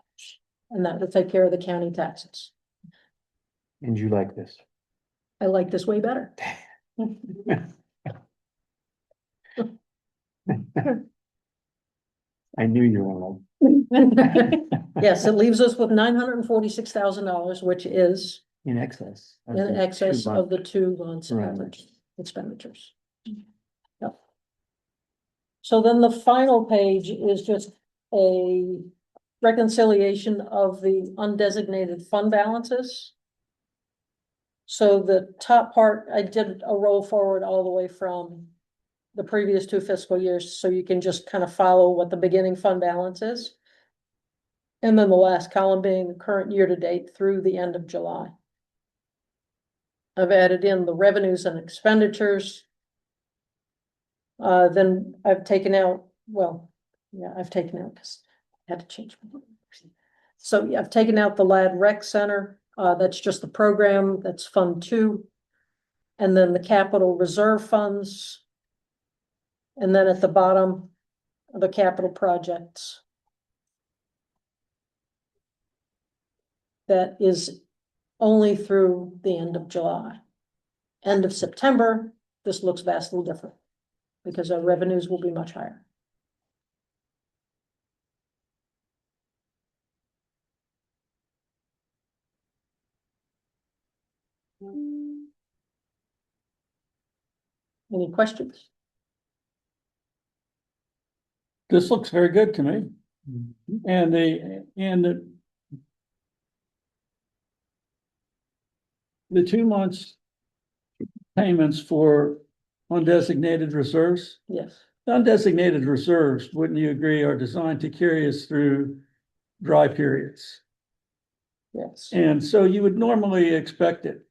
And that will take care of the county taxes. And you like this? I like this way better. I knew you were like. Yes, it leaves us with $946,000, which is In excess. of in the excess 2 of the month 2 months run average rate. expenditures. Yep. So then the final page is just a reconciliation of the undesignated fund balances. So the top part, I did a roll forward all the way from the previous 2 fiscal years, so you can just kind of follow what the beginning fund balance is. And then the last column being the current year to date through the end of July. I've added in the revenues and expenditures. Then I've taken out, I've taken out because I had to change. So yeah, I've taken out the Lad Rec Center. That's just the program, that's Fund 2. And then the capital reserve funds. And then at the bottom, the capital projects. That is only through the end of July. End of September, this looks vastly different because our revenues will be much higher. Any questions? This looks very good to me. And the 2 months payments for undesignated reserves. Yes, Undesignated reserves, wouldn't you agree, are designed to carry us through dry periods? yes, And so you would normally expect it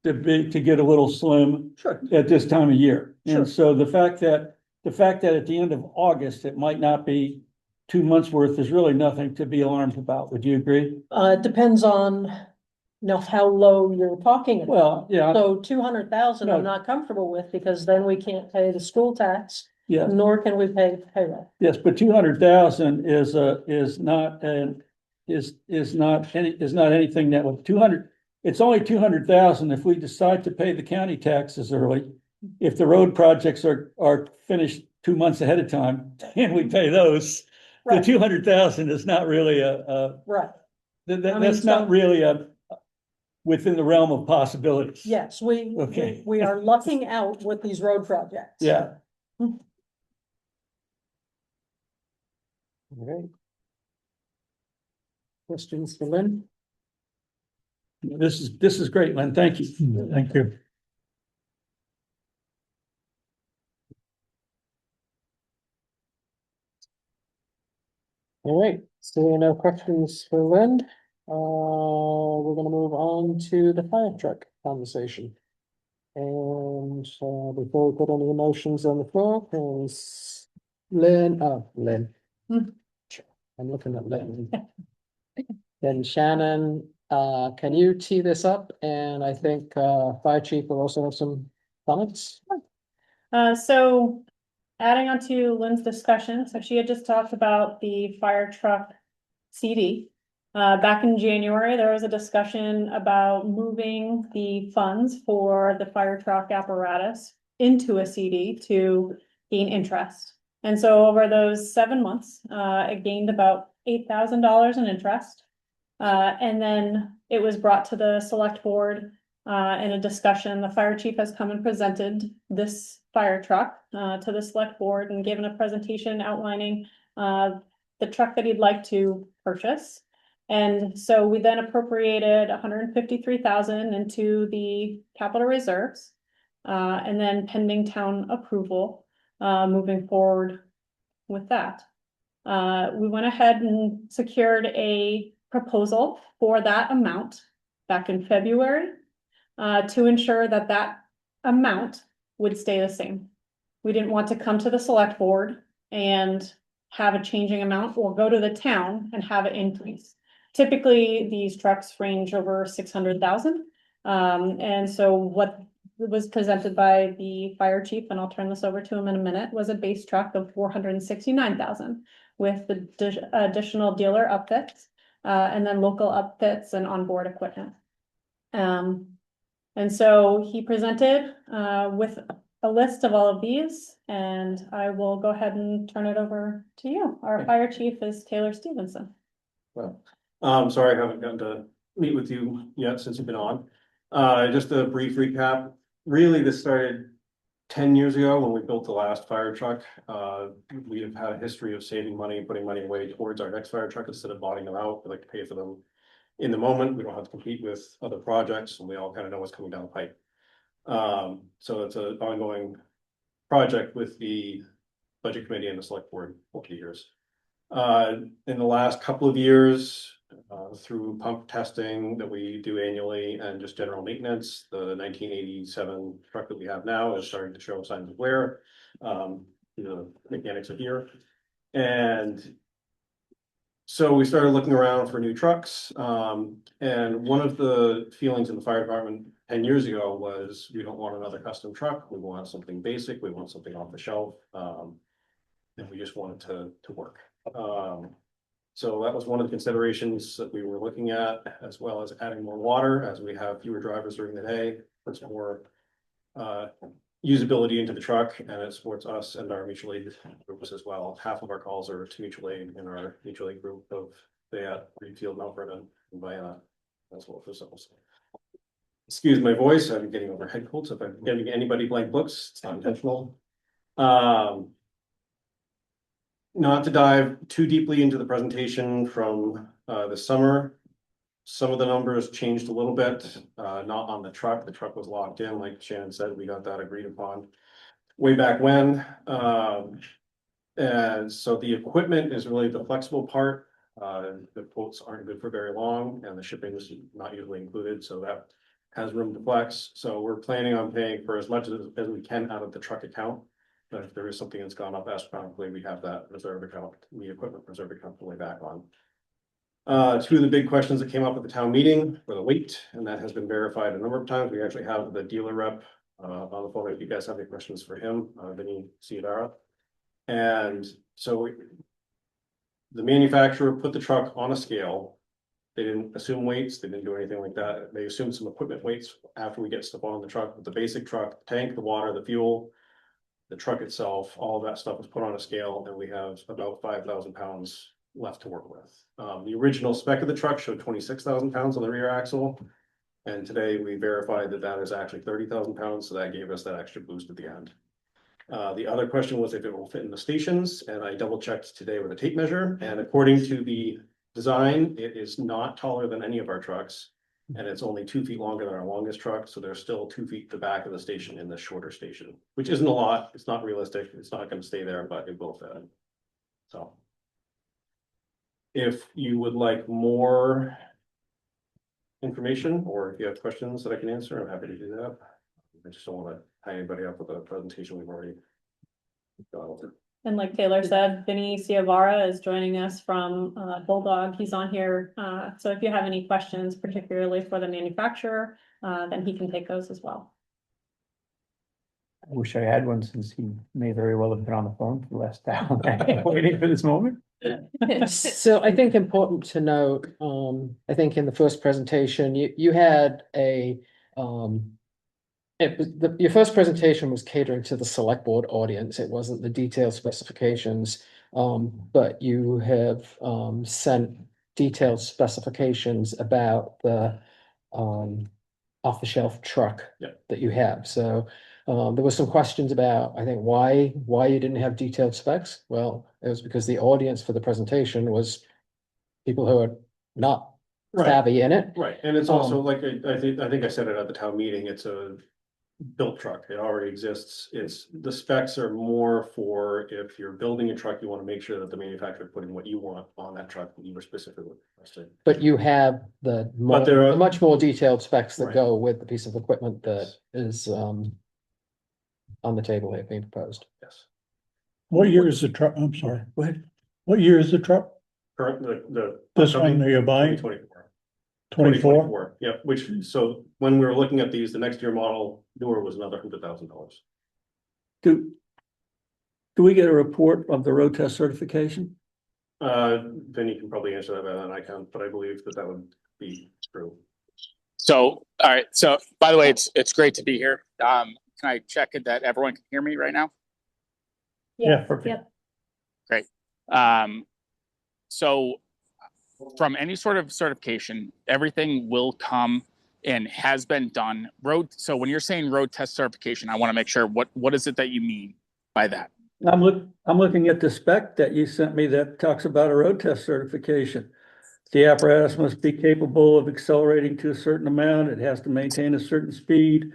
to get a little slim sure, at this time of year. Sure. And so the fact that at the end of August, it might not be 2 months worth is really nothing to be alarmed about. Would you agree? it depends on, how low you're talking about. Well, yeah, So 200,000 I'm No. not comfortable with because then we can't pay the school tax, yeah, nor can we pay payroll. yes, but 200,000 is not anything that would 200. It's only 200,000 if we decide to pay the county taxes early. if the road projects are finished 2 months ahead of time, and we pay those, the Right. 200,000 is not really Right, that's not really within the realm of possibilities. yes, we Okay. we are lucking out with these road projects. Yeah, All right. Questions for Lynn? this is great, Lynn. Thank you. Thank you. All right, so no questions for Lynn. We're gonna move on to the fire truck conversation. And before we put any emotions on the floor, is Lynn. Hmm. I'm looking at Lynn. Then Shannon, can you tee this up? And I think fire chief will also have some comments. So adding on to Lynn's discussion, so she had just talked about the fire truck CD. Back in January, there was a discussion about moving the funds for the fire truck apparatus into a CD to gain interest. And so over those 7 months, it gained about $8,000 in interest. And then it was brought to the select board in a discussion. The fire chief has come and presented this fire truck to the select board and given a presentation outlining the truck that he'd like to purchase. And so we then appropriated 153,000 into the capital reserves. And then pending town approval, moving forward with that. We went ahead and secured a proposal for that amount back in February to ensure that that amount would stay the same. We didn't want to come to the select board and have a changing amount or go to the town and have it increase. Typically, these trucks range over 600,000. And so what was presented by the fire chief, and I'll turn this over to him in a minute, was a base truck of 469,000 with the additional dealer upfits, and then local upfits and onboard equipment. And so he presented with a list of all of these, and I will go ahead and turn it over to you. Our fire chief is Taylor Stevenson. Well, sorry, I haven't gotten to meet with you yet since you've been on. Just a brief recap. Really, this started 10 years ago when we built the last fire truck. We have had a history of saving money, putting money away towards our next fire truck instead of botting them out. We like to pay for them in the moment. We don't have to compete with other projects, and we all kind of know what's coming down the pipe. So it's an ongoing project with the budget committee and the select board over the years. In the last couple of years, through pump testing that we do annually and just general maintenance, the 1987 truck that we have now is starting to show signs of wear. The mechanics are here. And so we started looking around for new trucks. And one of the feelings in the fire department 10 years ago was we don't want another custom truck. We want something basic. We want something off the shelf. And we just want it to work. So that was one of the considerations that we were looking at, as well as adding more water as we have fewer drivers during the day, puts more usability into the truck, and it supports us and our mutual aid groups as well. Half of our calls are to mutual aid in our mutual aid group of Fayette, Reedfield, Mount Vernon, and Vienna, as well for themselves. Excuse my voice, I'm getting over head cold, so if I'm giving anybody blank books, it's not intentional. Not to dive too deeply into the presentation from the summer. Some of the numbers changed a little bit, not on the truck. The truck was locked in, like Shannon said, we got that agreed upon way back when. And so the equipment is really the flexible part. The quotes aren't good for very long, and the shipping is not usually included, so that has room to flex. So we're planning on paying for as much as we can out of the truck account. But if there is something that's gone up astronomically, we have that reserve account, the equipment reserve account to lay back on. Two of the big questions that came up at the town meeting were the weight, and that has been verified a number of times. We actually have the dealer rep on the phone if you guys have any questions for him, Vinny Ciodara. And so the manufacturer put the truck on a scale They didn't assume weights, they didn't do anything like that. They assumed some equipment weights after we get stuff on the truck, but the basic truck, tank, the water, the fuel. The truck itself, all of that stuff was put on a scale and we have about 5,000 pounds left to work with. The original spec of the truck showed 26,000 pounds on the rear axle. And today we verified that that is actually 30,000 pounds, so that gave us that extra boost at the end. The other question was if it will fit in the stations, and I double checked today with a tape measure, and according to the design, it is not taller than any of our trucks. And it's only 2 feet longer than our longest truck, so there's still 2 feet to the back of the station in the shorter station, which isn't a lot, it's not realistic, it's not gonna stay there, but it will fit in. So. If you would like more information, or if you have questions that I can answer, I'm happy to do that. I just don't wanna tie anybody up with a presentation we've already gone over. And like Taylor said, Vinny Ciavara is joining us from Bulldog. He's on here. So if you have any questions, particularly for the manufacturer, then he can take those as well. I wish I had one since he may very well have been on the phone for the last hour waiting for this moment. So I think important to note, I think in the first presentation, you had a, your first presentation was catering to the select board audience. It wasn't the detailed specifications. But you have, sent detailed specifications about the, off-the-shelf truck Yep. that you have. So, there were some questions about, I think, why you didn't have detailed specs? Well, it was because the audience for the presentation was people who are not Right, savvy in it. right, and it's also like, I think I said it at the town meeting, it's a built truck, it already exists. It's, the specs are more for if you're building a truck, you wanna make sure that the manufacturer putting what you want on that truck that you were specifically requesting. But you have the more, there are- the much more detailed specs that Right. go with the piece of equipment that is, on the table here being proposed. Yes, What year is the truck? I'm sorry. Go ahead. What year is the truck? current, the. This one that you're buying? 2024. 24? Yep, which, so when we were looking at these, the next year model newer was another $100,000. Do we get a report of the road test certification? Then you can probably answer that better than I can, but I believe that would be true. So, all right. So, by the way, it's great to be here. Can I check it that everyone can hear me right now? Yeah. Yep. Great. So from any sort of certification, everything will come and has been done. So when you're saying road test certification, I want to make sure what is it that you mean by that? I'm looking at the spec that you sent me that talks about a road test certification. The apparatus must be capable of accelerating to a certain amount. It has to maintain a certain speed.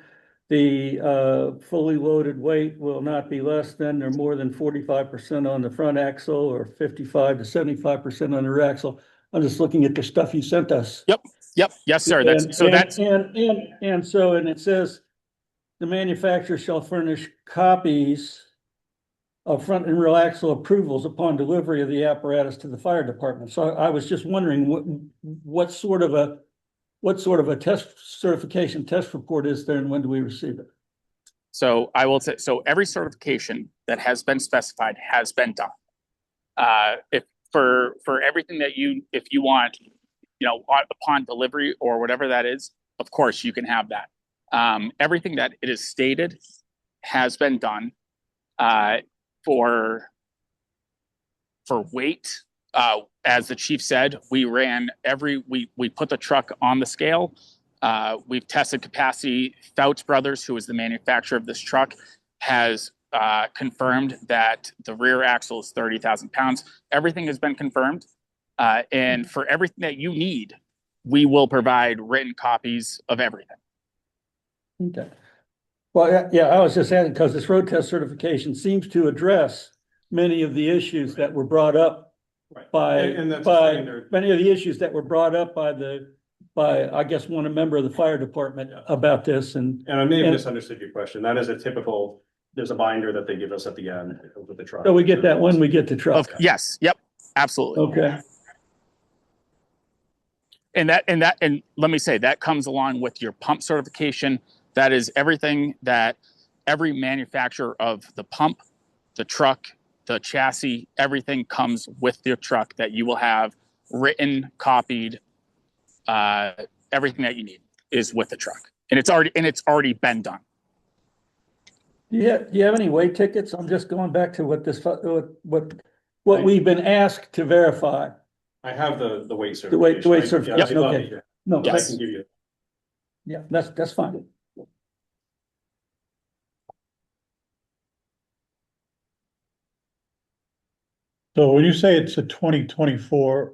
The fully loaded weight will not be less than or more than 45% on the front axle or 55 to 75% on the rear axle. I'm just looking at the stuff you sent us. Yep. Yes, sir. And it says the manufacturer shall furnish copies of front and rear axle approvals upon delivery of the apparatus to the fire department. So I was just wondering what sort of a test certification test report is there and when do we receive it? So I will say, so every certification that has been specified has been done. If for everything that if you want, upon delivery or whatever that is, of course you can have that. Everything that it is stated has been done. For weight, as the chief said, we put the truck on the scale. We've tested capacity. Fouts Brothers, who is the manufacturer of this truck, has confirmed that the rear axle is 30,000 pounds. Everything has been confirmed. And for everything that you need, we will provide written copies of everything. Okay. Well, yeah, I was just asking because this road test certification seems to address many of the issues that were brought up by many of the issues that were brought up by I guess one member of the fire department about this. And I may have misunderstood your question. That is a typical, there's a binder that they give us at the end with the truck. So we get that when we get the truck. Yes. Yep. Absolutely. Okay. And let me say that comes along with your pump certification. That is everything that every manufacturer of the pump, the truck, the chassis, everything comes with your truck that you will have written, copied, everything that you need is with the truck. And it's already been done. Do you have any weight tickets? I'm just going back to what we've been asked to verify. I have the weight The weight certification. Yeah, certification, I thought okay. that- No, I Yes. can give you. yeah, that's fine. So when you say it's a 2024,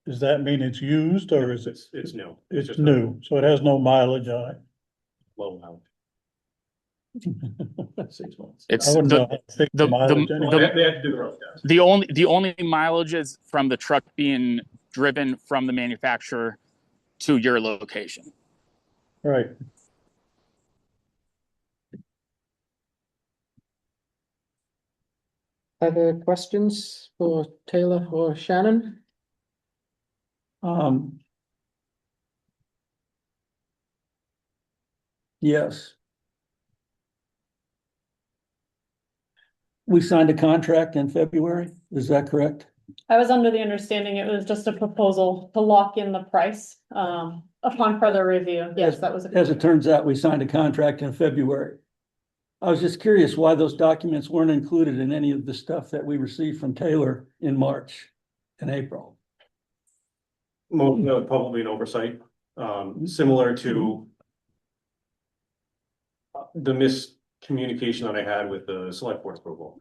does that mean it's used or is it? It's new. It's just a new, so it has no mileage on low amount. it. 6 months. It's I wouldn't know the, how to fix the- the mileage the- anyway. Well, they had to do the road test. the only mileage is from the truck being driven from the manufacturer to your location. Right. Other questions for Taylor or Shannon? Yes. We signed a contract in February, is that correct? I was under the understanding it was just a proposal to lock in the price, upon further review. Yes, that was. As it turns out, we signed a contract in February. I was just curious why those documents weren't included in any of the stuff that we received from Taylor in March and April. Probably an oversight, similar to the miscommunication that I had with the select board approval.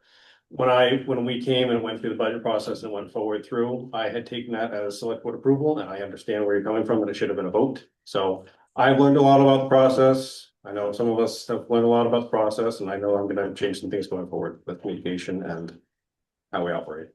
When we came and went through the budget process and went forward through, I had taken that as select board approval, and I understand where you're coming from, and it should have been a vote. So I've learned a lot about the process. I know some of us have learned a lot about the process, and I know I'm gonna change some things going forward with communication and how we operate.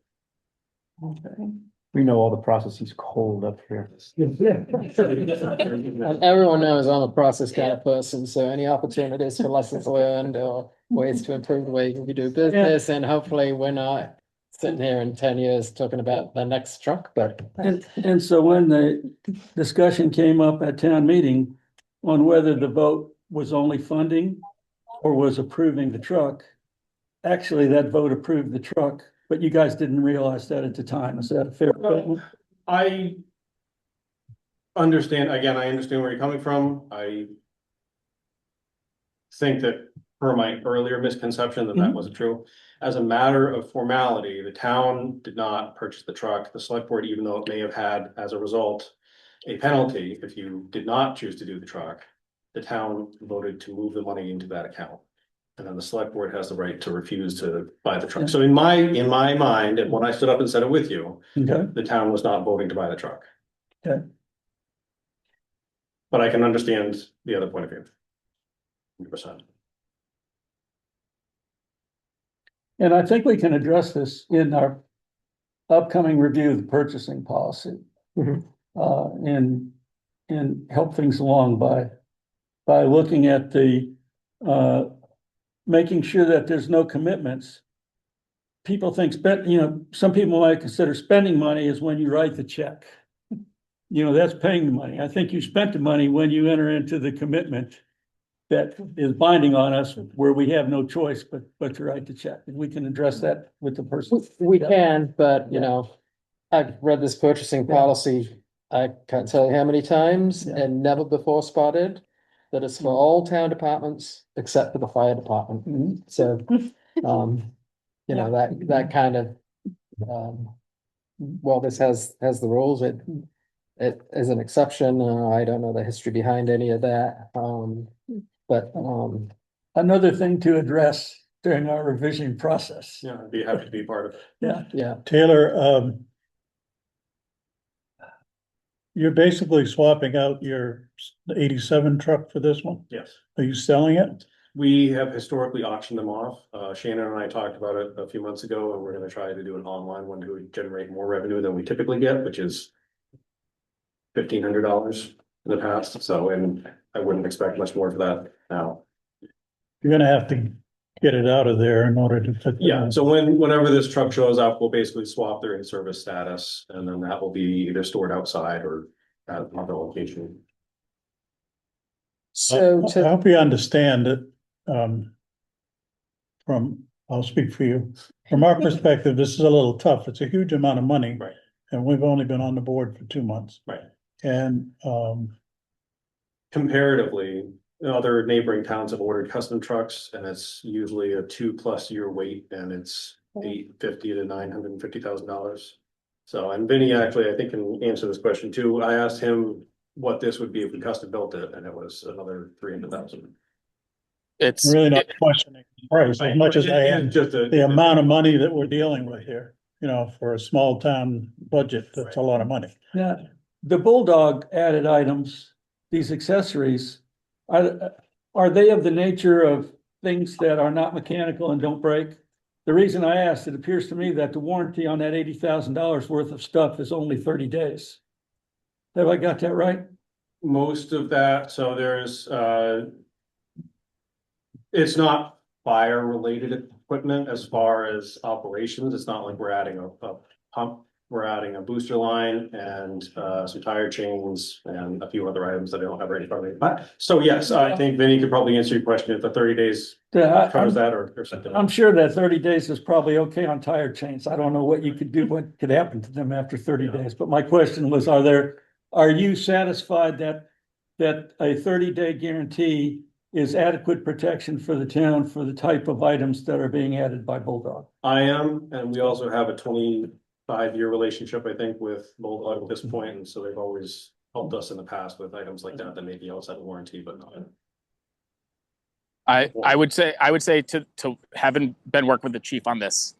Okay. We know all the processes cold up here. And everyone knows I'm a process kind of person, so any opportunities for lessons learned or ways to improve the way we do business, and hopefully we're not sitting here in 10 years talking about the next truck, but. And so when the discussion came up at town meeting on whether the vote was only funding or was approving the truck, actually that vote approved the truck, but you guys didn't realize that at the time. Is that a fair statement? I understand, again, I understand where you're coming from. I think that per my earlier misconception that wasn't true. As a matter of formality, the town did not purchase the truck. The select board, even though it may have had as a result a penalty if you did not choose to do the truck, the town voted to move the money into that account. And then the select board has the right to refuse to buy the truck. So in my mind, and when I stood up and said it with you, Okay, the town was not voting to buy the truck. Okay. But I can understand the other point of view. 100%. and I think we can address this in our upcoming review of the purchasing policy. Mhm. And help things along by looking at making sure that there's no commitments. People think some people might consider spending money is when you write the check. That's paying the money. I think you spent the money when you enter into the commitment that is binding on us, where we have no choice but to write the check. And we can address that with the person. We can, but I've read this purchasing policy, I can't tell you how many times, Yeah. and never before spotted that it's for all town departments except for the fire department. Mhm. So, that kind of, well, this has the rules, it is an exception. I don't know the history behind any of that. But Another thing to address during our revision process. Yeah, I'd be happy to be part of it. Yeah. Taylor, you're basically swapping out your 87 truck for this one? Yes. Are you selling it? We have historically auctioned them off. Shannon and I talked about it a few months ago, and we're gonna try to do an online one to generate more revenue than we typically get, which is $1,500 in the past. So, and I wouldn't expect much more for that now. You're gonna have to get it out of there in order to fit. Yeah, so whenever this truck shows up, we'll basically swap their in-service status, and then that will be either stored outside or at another location. so I to, hope you understand that, I'll speak for you. From our perspective, this is a little tough. It's a huge amount of money. Right. And we've only been on the board for 2 months. Right. And, Comparatively, other neighboring towns have ordered custom trucks and it's usually a 2+ year wait and it's $850,000 to $950,000. So, and Vinny actually, I think can answer this question too. I asked him what this would be if we custom built it and it was another 300,000. It's, really not questioning the price as much as I am Just the amount of money that we're dealing with here. You know, for a small town budget, that's a lot of money. Now, the Bulldog added items, these accessories, are they of the nature of things that are not mechanical and don't break? The reason I asked, it appears to me that the warranty on that $80,000 worth of stuff is only 30 days. Have I got that right? Most of that, so there's, it's not fire related equipment as far as operations. It's not like we're adding a pump. We're adding a booster line and some tire chains and a few other items that I don't have ready for me. But so yes, I think Vinny could probably answer your question if the 30 days Yeah, covers that or something. I'm sure that 30 days is probably okay on tire chains. I don't know what you could do, what could happen to them after 30 days. But my question was, are you satisfied that a 30-day guarantee is adequate protection for the town for the type of items that are being added by Bulldog? I am, and we also have a 25-year relationship, I think, with Bulldog at this point, and so they've always helped us in the past with items like that may be outside of warranty, but not. I would say to having been working with the chief on this,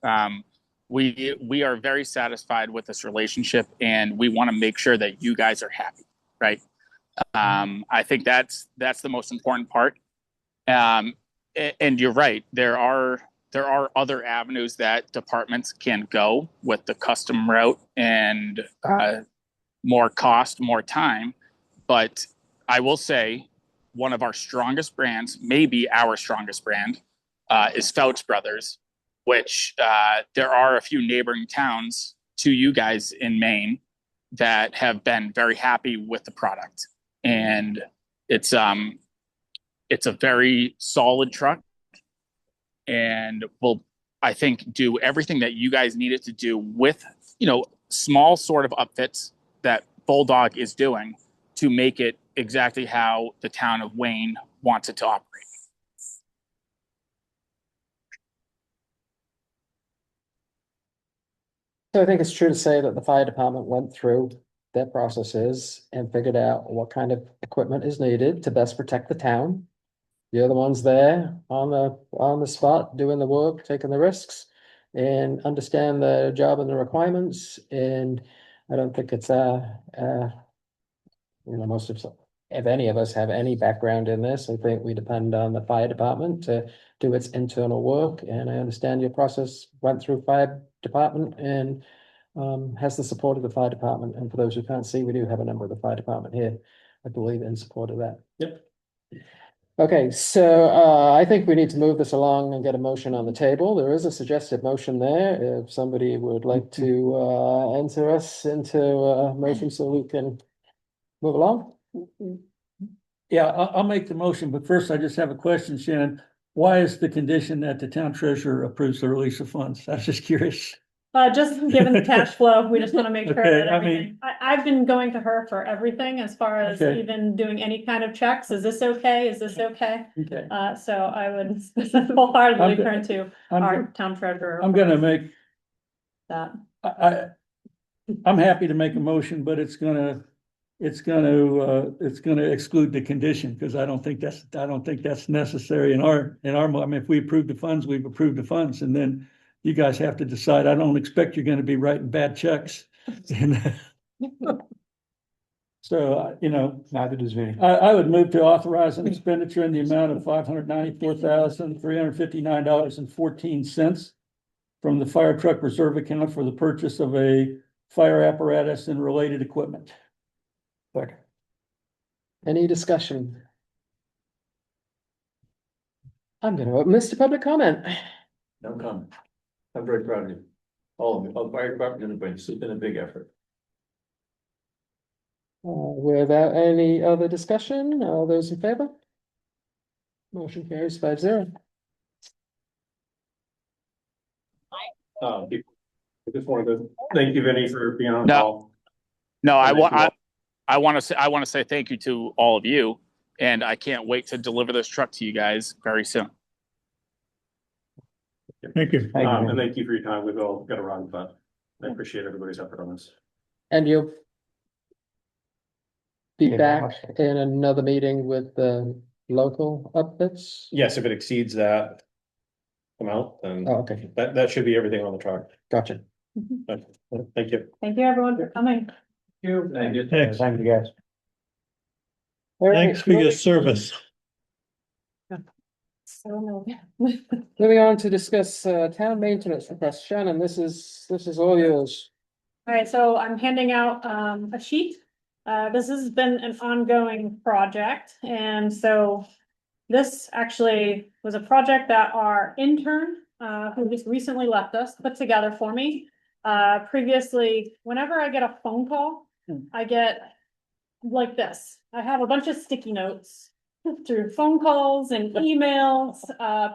we are very satisfied with this relationship and we want to make sure that you guys are happy, right? I think that's the most important part. And you're right, there are other avenues that departments can go with the custom route and more cost, more time. But I will say one of our strongest brands, maybe our strongest brand, is Fouts Brothers, which there are a few neighboring towns to you guys in Maine that have been very happy with the product. And it's a very solid truck and will, I think, do everything that you guys need it to do with, small sort of upfits that Bulldog is doing to make it exactly how the town of Wayne wants it to operate. So I think it's true to say that the fire department went through their processes and figured out what kind of equipment is needed to best protect the town. You're the ones there on the spot, doing the work, taking the risks, and understand the job and the requirements. And I don't think it's most of, if any of us have any background in this, I think we depend on the fire department to do its internal work. And I understand your process went through fire department and has the support of the fire department. And for those who can't see, we do have a member of the fire department here, I believe, in support of that. Yep. Okay, so I think we need to move this along and get a motion on the table. There is a suggested motion there. If somebody would like to enter us into a motion so we can move along. Yeah, I'll make the motion, but first I just have a question, Shannon. Why is the condition that the town treasurer approves the release of funds? I was just curious. Just given the cash flow, we just want to make sure Okay, that everything, I've been going to her for everything as far as Okay. even doing any kind of checks. Is this okay? Is this okay? Okay. So I would wholeheartedly I'm go- turn to I'm our go- town treasurer. I'm gonna make, That. I'm happy to make a motion, but it's gonna exclude the condition, because I don't think that's necessary in our, I mean, if we approve the funds, we've approved the funds, and then you guys have to decide. I don't expect you're gonna be writing bad checks. So, Neither does Vinny. I would move to authorize an expenditure in the amount of $594,359.14 from the fire truck reserve account for the purchase of a fire apparatus and related equipment. Any discussion? I'm gonna open this to public comment. No comment. I'm very proud of you. All of you, all the fire department, and it's been a big effort. Without any other discussion, all those in favor? Motion carries 5-0. I just wanted to thank you, Vinny, for being on the No. call. No, I want to say thank you to all of you, and I can't wait to deliver this truck to you guys very soon. Thank you. And thank you for your time. We've all got to run, but I appreciate everybody's effort on this. And you'll be Yeah, back awesome. in another meeting with the local updates? Yes, if it exceeds that amount, then Oh, okay, that should be everything on the truck. gotcha. But, thank you. Thank you, everyone, for coming. Thank you. Thanks. Thank you, guys. All right, Thanks for your service. So, moving on to discuss town maintenance request. Shannon, this is all yours. all right, so I'm handing out a sheet. This has been an ongoing project, and so this actually was a project that our intern, who just recently left us, put together for me. Previously, whenever I get a phone call, I get like this. I have a bunch of sticky notes through phone calls and emails,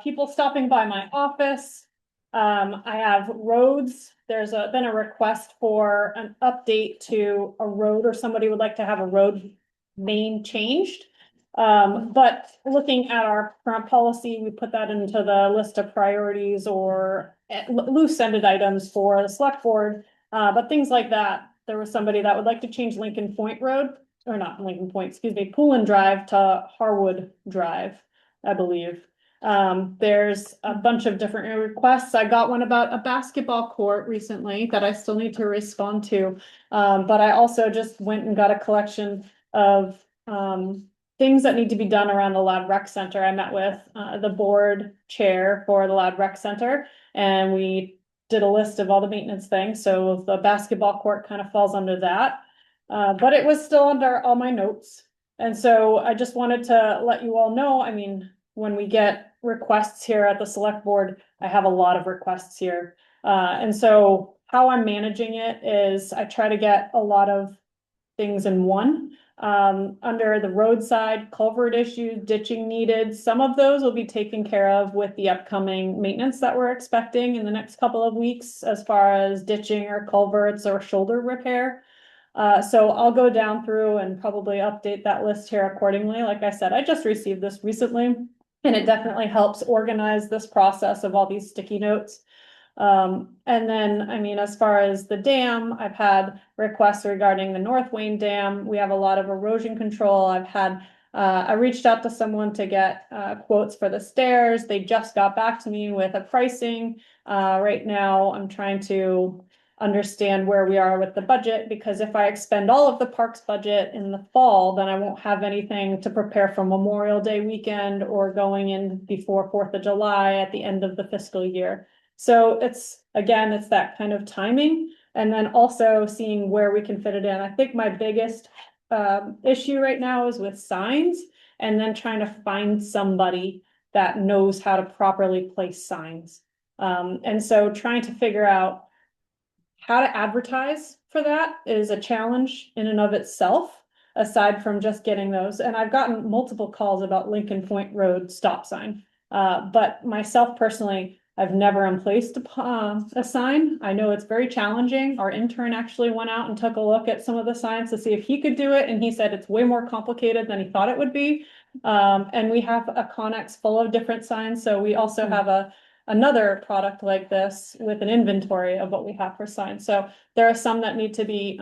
people stopping by my office. I have roads. There's been a request for an update to a road, or somebody would like to have a road name changed. But looking at our current policy, we put that into the list of priorities or loose-ended items for the select board. But things like that, there was somebody that would like to change Lincoln Point Road, or not Lincoln Point, excuse me, Poolin Drive to Harwood Drive, I believe. There's a bunch of different requests. I got one about a basketball court recently that I still need to respond to. But I also just went and got a collection of things that need to be done around the Loud Rec Center. I met with the board chair for the Loud Rec Center, and we did a list of all the maintenance things. So the basketball court kind of falls under that. But it was still under all my notes. And so I just wanted to let you all know, I mean, when we get requests here at the select board, I have a lot of requests here. And so how I'm managing it is I try to get a lot of things in one. Under the roadside culvert issues, ditching needed, some of those will be taken care of with the upcoming maintenance that we're expecting in the next couple of weeks, as far as ditching or culverts or shoulder repair. So I'll go down through and probably update that list here accordingly. Like I said, I just received this recently, and it definitely helps organize this process of all these sticky notes. And then, I mean, as far as the dam, I've had requests regarding the North Wayne Dam. We have a lot of erosion control. I reached out to someone to get quotes for the stairs. They just got back to me with a pricing. Right now, I'm trying to understand where we are with the budget, because if I expend all of the parks budget in the fall, then I won't have anything to prepare for Memorial Day weekend or going in before 4th of July at the end of the fiscal year. So it's that kind of timing, and then also seeing where we can fit it in. I think my biggest issue right now is with signs, and then trying to find somebody that knows how to properly place signs. And so trying to figure out how to advertise for that is a challenge in and of itself, aside from just getting those. And I've gotten multiple calls about Lincoln Point Road stop sign. But myself personally, I've never emplaced a sign. I know it's very challenging. Our intern actually went out and took a look at some of the signs to see if he could do it. And he said it's way more complicated than he thought it would be. And we have a Connex full of different signs. So we also have another product like this with an inventory of what we have for signs. So there are some that need to be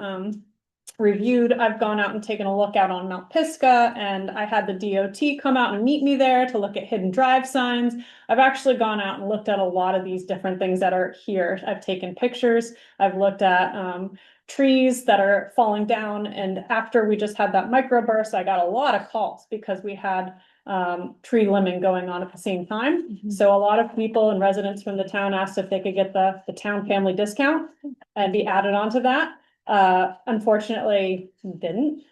reviewed. I've gone out and taken a look out on Mount Pisgah, and I had the DOT come out and meet me there to look at hidden drive signs. I've actually gone out and looked at a lot of these different things that are here. I've taken pictures. I've looked at trees that are falling down. And after we just had that microburst, I got a lot of calls because we had tree limbing going on at the same time. Mm-hmm. So a lot of people and residents from the town asked if they could get the town family discount and be added onto that. Unfortunately didn't.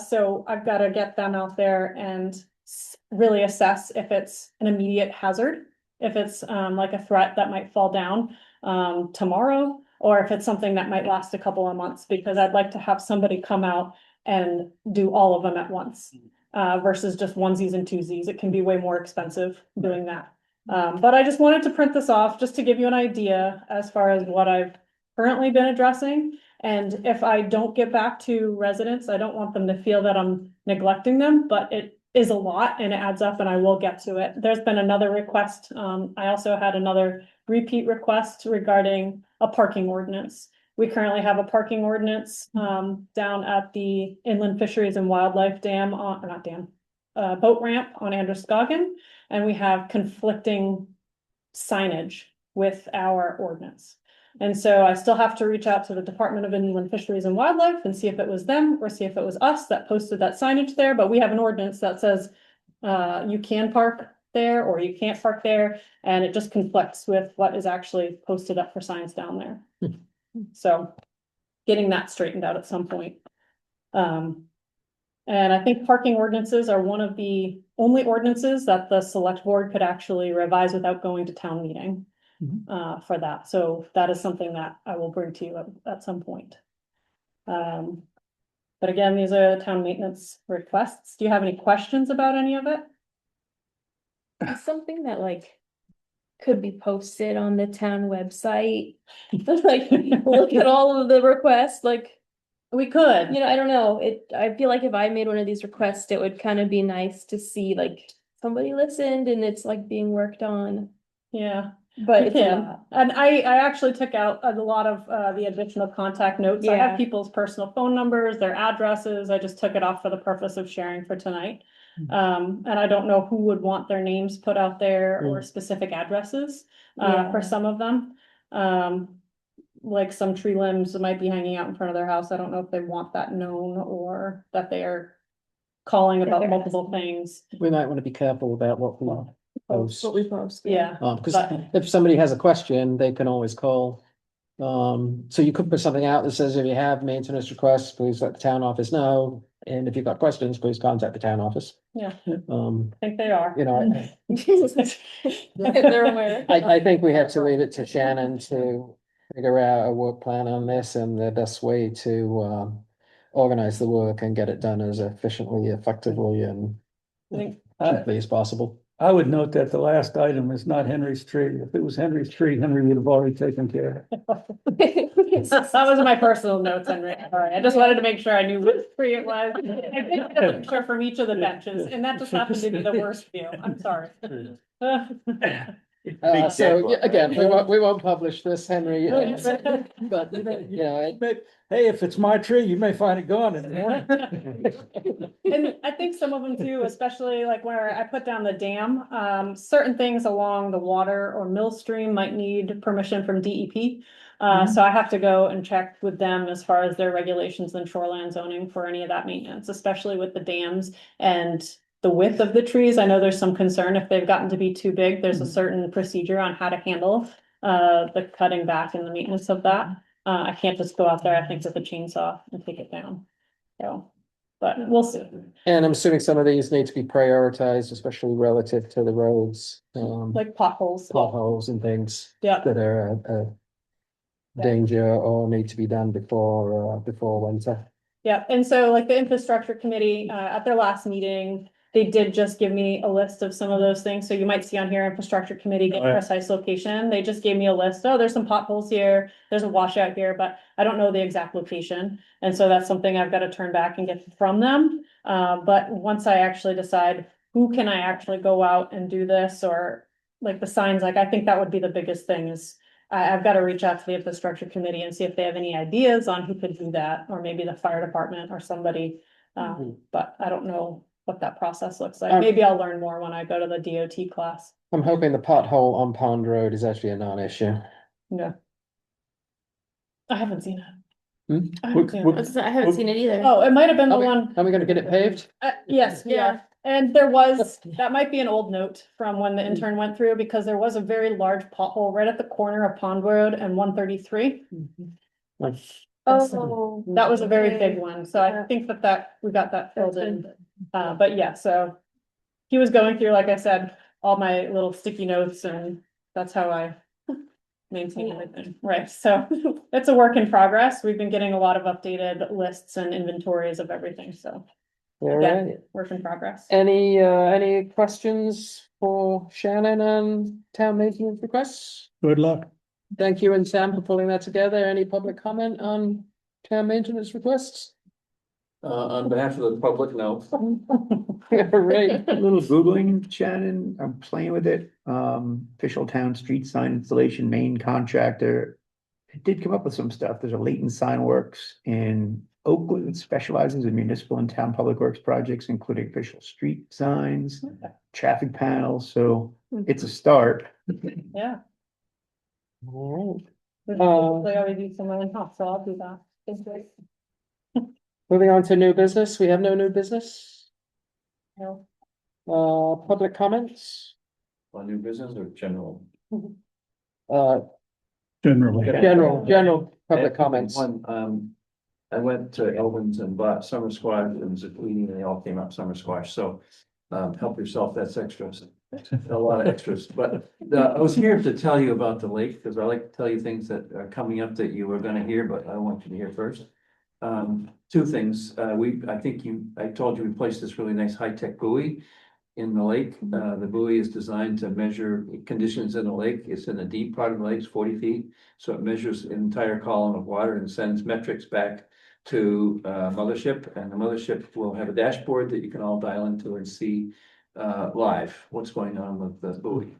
So I've got to get them out there and really assess if it's an immediate hazard, if it's like a threat that might fall down tomorrow, or if it's something that might last a couple of months, because I'd like to have somebody come out and do all of them at once versus just onesies and twosies. It can be way more expensive doing that. But I just wanted to print this off just to give you an idea as far as what I've currently been addressing. And if I don't get back to residents, I don't want them to feel that I'm neglecting them, but it is a lot and it adds up and I will get to it. There's been another request. I also had another repeat request regarding a parking ordinance. We currently have a parking ordinance, down at the Inland Fisheries and Wildlife Dam, or not dam, boat ramp on Androscoggin, and we have conflicting signage with our ordinance. And so I still have to reach out to the Department of Inland Fisheries and Wildlife and see if it was them or see if it was us that posted that signage there, but we have an ordinance that says you can park there or you can't park there, and it just conflicts with what is actually posted up for signs down there. So getting that straightened out at some point. And I think parking ordinances are one of the only ordinances that the select board could actually revise without going to town meeting. For that, so that is something that I will bring to you at some point. But again, these are town maintenance requests. Do you have any questions about any of it? It's something that like could be posted on the town website. Like, look at all of the requests, like, We could. you know, I don't know, I feel like if I made one of these requests, it would kind of be nice to see like somebody listened and it's like being worked on, Yeah. but We it's a can. lot. And I actually took out a lot of the additional contact notes. I Yeah. have people's personal phone numbers, their addresses. I just took it off for the purpose of sharing for tonight. And I don't know who would want their names put out there or specific addresses Yeah. for some of them. Like some tree limbs that might be hanging out in front of their house. I don't know if they want that known or that they are calling That about they're multiple asking. things. We might want to be careful about what we post. What we post. Yeah. Because But- if somebody has a question, they can always call. So you could put something out that says, if you have maintenance requests, please let the town office know. And if you've got questions, please contact the town office. Yeah. I think they are. They're aware. I think we have to leave it to Shannon to figure out a work plan on this and the best way to organize the work and get it done as efficiently, effectively, and I think cheaply as possible. I would note that the last item is not Henry's tree. If it was Henry's tree, Henry would have already taken care of it. That was my personal notes, Henry. Sorry, I just wanted to make sure I knew which tree it was. I picked a picture from each of the benches, and that just happened to be the worst view. I'm sorry. So again, we won't publish this, Henry, but you know, Hey, if it's my tree, you may find it gone in the morning. And I think some of them too, especially like where I put down the dam, certain things along the water or mill stream might need permission from DEP. So I have to go and check with them as far as their regulations and shoreline zoning for any of that maintenance, especially with the dams and the width of the trees. I know there's some concern if they've gotten to be too big, there's a certain procedure on how to handle the cutting back and the maintenance of that. I can't just go out there, I think, with a chainsaw and take it down. So, but we'll see. and I'm assuming some of these need to be prioritized, especially relative to the roads, Like potholes. potholes and things Yeah, that are a danger or need to be done before winter. yeah. And so like the infrastructure committee, at their last meeting, they did just give me a list of some of those things. So you might see on here, infrastructure committee, get Oh, yeah. precise location. They just gave me a list. Oh, there's some potholes here. There's a washout here, but I don't know the exact location. And so that's something I've got to turn back and get from them. But once I actually decide who can I actually go out and do this, or like the signs, like I think that would be the biggest thing is I've got to reach out to the infrastructure committee and see if they have any ideas on who could do that, or maybe the fire department or somebody. But I don't know what that process looks like. Maybe I'll learn more when I go to the DOT class. I'm hoping the pothole on Pond Road is actually a non-issue. Yeah. I haven't seen it. Hmm? I haven't seen it. I haven't seen it either. Oh, it might have been the Are we, one, are we gonna get it paved? yes, yeah. And there was, that might be an old note from when the intern went through, because there was a very large pothole right at the corner of Pond Road and 133. Oh. That was a very Okay. big one, so I think that we got that filled in. But yeah, so he was going through, like I said, all my little sticky notes, and that's how I maintain everything, right? So it's a work in progress. We've been getting a lot of updated lists and inventories of everything, so All again, right. work in progress. Any questions for Shannon on town maintenance requests? Good luck. Thank you and Sam for pulling that together. Any public comment on town maintenance requests? On behalf of the public, no. Right, A little Googling, Shannon, I'm playing with it. Official town street sign installation, main contractor. It did come up with some stuff. There's a Leighton Sign Works in Oakland that specializes in municipal and town public works projects, including official street signs, traffic panels, so it's a start. Yeah. all right. They already do some really hot, so I'll do that. It's great. Moving on to new business, we have no new business, No. public comments, On new business or general? uh, Generally. general public comments. One, I went to Elvin's and bought summer squash and zucchini, and they all came up summer squash, so. Help yourself, that's extras, a lot of extras, but I was here to tell you about the lake, because I like to tell you things that are coming up that you were gonna hear, but I want you to hear first. Two things, I told you we placed this really nice high-tech buoy in the lake. The buoy is designed to measure conditions in the lake. It's in the deep part of the lake, it's 40 feet. So it measures an entire column of water and sends metrics back to mothership, and the mothership will have a dashboard that you can all dial into and see live what's going on with the buoy.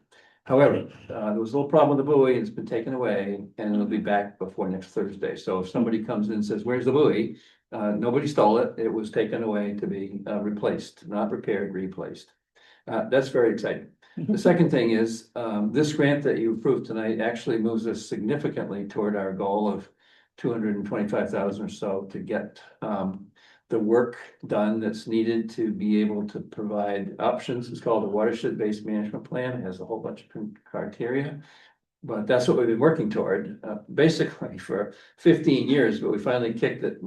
However, there was a little problem with the buoy, and it's been taken away, and it'll be back before next Thursday. So if somebody comes in and says, "Where's the buoy?" Nobody stole it. It was taken away to be replaced, not repaired, replaced. That's very exciting. The second thing is, this grant that you approved tonight actually moves us significantly toward our goal of 225,000 or so to get the work done that's needed to be able to provide options. It's called a watershed-based management plan. It has a whole bunch of criteria. But that's what we've been working toward, basically for 15 years, but we finally kicked it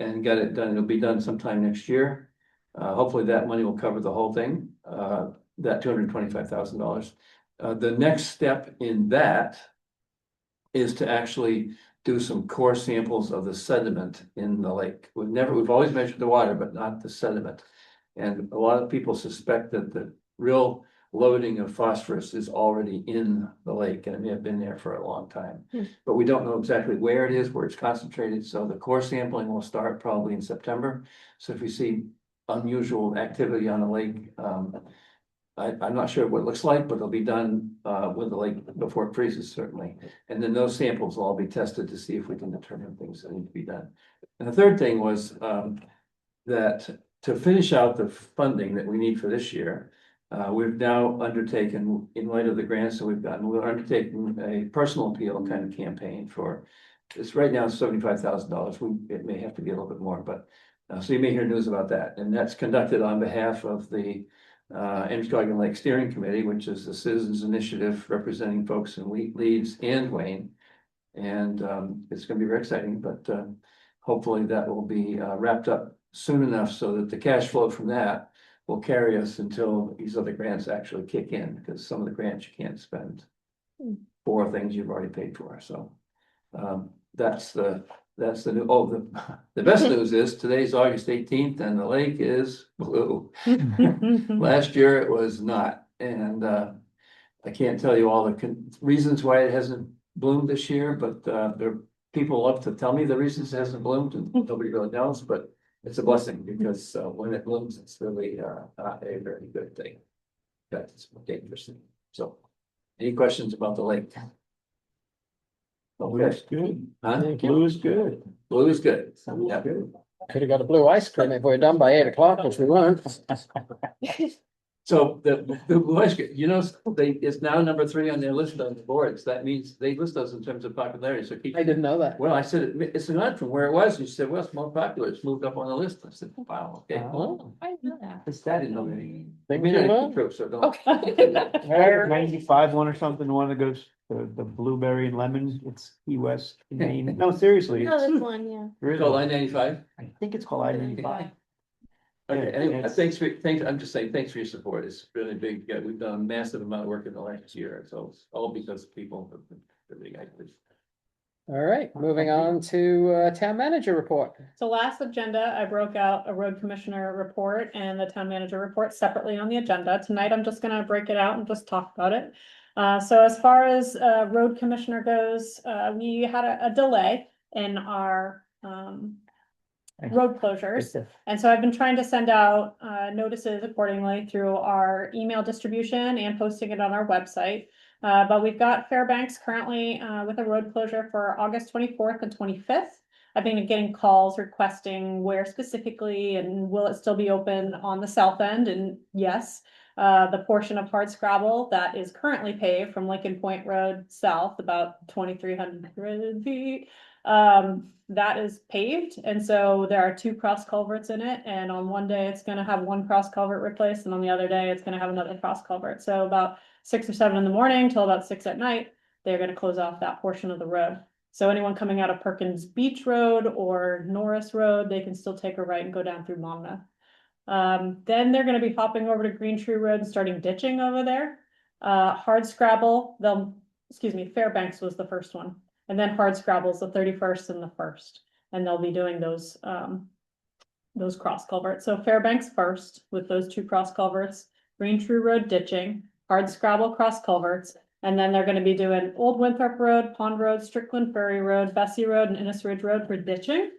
and got it done. It'll be done sometime next year. Hopefully that money will cover the whole thing, that $225,000. The next step in that is to actually do some core samples of the sediment in the lake. We've always measured the water, but not the sediment. And a lot of people suspect that the real loading of phosphorus is already in the lake, and it may have been there for a long time. But we don't know exactly where it is, where it's concentrated, so the core sampling will start probably in September. So if we see unusual activity on the lake, I'm not sure what it looks like, but it'll be done with the lake before it freezes, certainly. And then those samples will all be tested to see if we can determine things that need to be done. And the third thing was that to finish out the funding that we need for this year, we've now undertaken, in light of the grants that we've gotten, we're undertaking a personal appeal kind of campaign for, it's right now $75,000. It may have to be a little bit more, but so you may hear news about that. And that's conducted on behalf of the Androscoggin Lake Steering Committee, which is a citizens initiative representing folks in Leeds and Wayne. And it's gonna be very exciting, but hopefully that will be wrapped up soon enough so that the cash flow from that will carry us until these other grants actually kick in, because some of the grants you can't spend for things you've already paid for. So that's the new, the best news is today's August 18th and the lake is blue. Last year it was not, and I can't tell you all the reasons why it hasn't bloomed this year, but people love to tell me the reasons it hasn't bloomed, and nobody really knows, but it's a blessing, because when it blooms, it's really a very good thing. That's dangerous. So, any questions about the lake? Blue is good. Huh? Blue is good. Blue is good. Yeah. Could have got a blue ice cream if we're done by 8 o'clock, which we weren't. So the Boys, it's now number 3 on their list on the boards. That means they list us in terms of popularity. So keep. I didn't know that. Well, I said, it's not from where it was. You said, well, it's more popular. It's moved up on the list. I said, wow, okay. Oh. I know that. It's that in the. Think we will? True, so don't. Okay. 95 one or something, the one that goes, the blueberry and lemon, it's Key West, Maine. No, seriously, No, it's that's one, yeah. It's called really, I-95. I think it's called I-95. Okay, Yeah, anyway, it's- I'm just saying, thanks for your support. It's really big. Yeah, we've done a massive amount of work in the last year. So it's all because people have been really active. All right, moving on to town manager report. So last agenda, I broke out a road commissioner report and the town manager report separately on the agenda. Tonight, I'm just gonna break it out and just talk about it. So as far as road commissioner goes, we had a delay in our road closures. And so I've been trying to send out notices accordingly through our email distribution and posting it on our website. But we've got Fairbanks currently with a road closure for August 24th and 25th. I've been getting calls requesting where specifically and will it still be open on the south end? And yes, the portion of Hardscrabble that is currently paved from Lincoln Point Road south, about 2,300 feet. That is paved, and so there are 2 cross culverts in it, and on one day it's gonna have 1 cross culvert replaced, and on the other day it's gonna have another cross culvert. So about 6 or 7 in the morning till about 6 at night, they're gonna close off that portion of the road. So anyone coming out of Perkins Beach Road or Norris Road, they can still take a right and go down through Monmouth. Then they're gonna be hopping over to Green Tree Road and starting ditching over there. Hardscrabble, Fairbanks was the first one. And then Hardscrabble's the 31st and the 1st, and they'll be doing those cross culverts. So Fairbanks first with those 2 cross culverts, Green Tree Road ditching, Hardscrabble cross culverts, and then they're gonna be doing Old Winthrop Road, Pond Road, Strickland Ferry Road, Bessie Road, and Innis Ridge Road for ditching.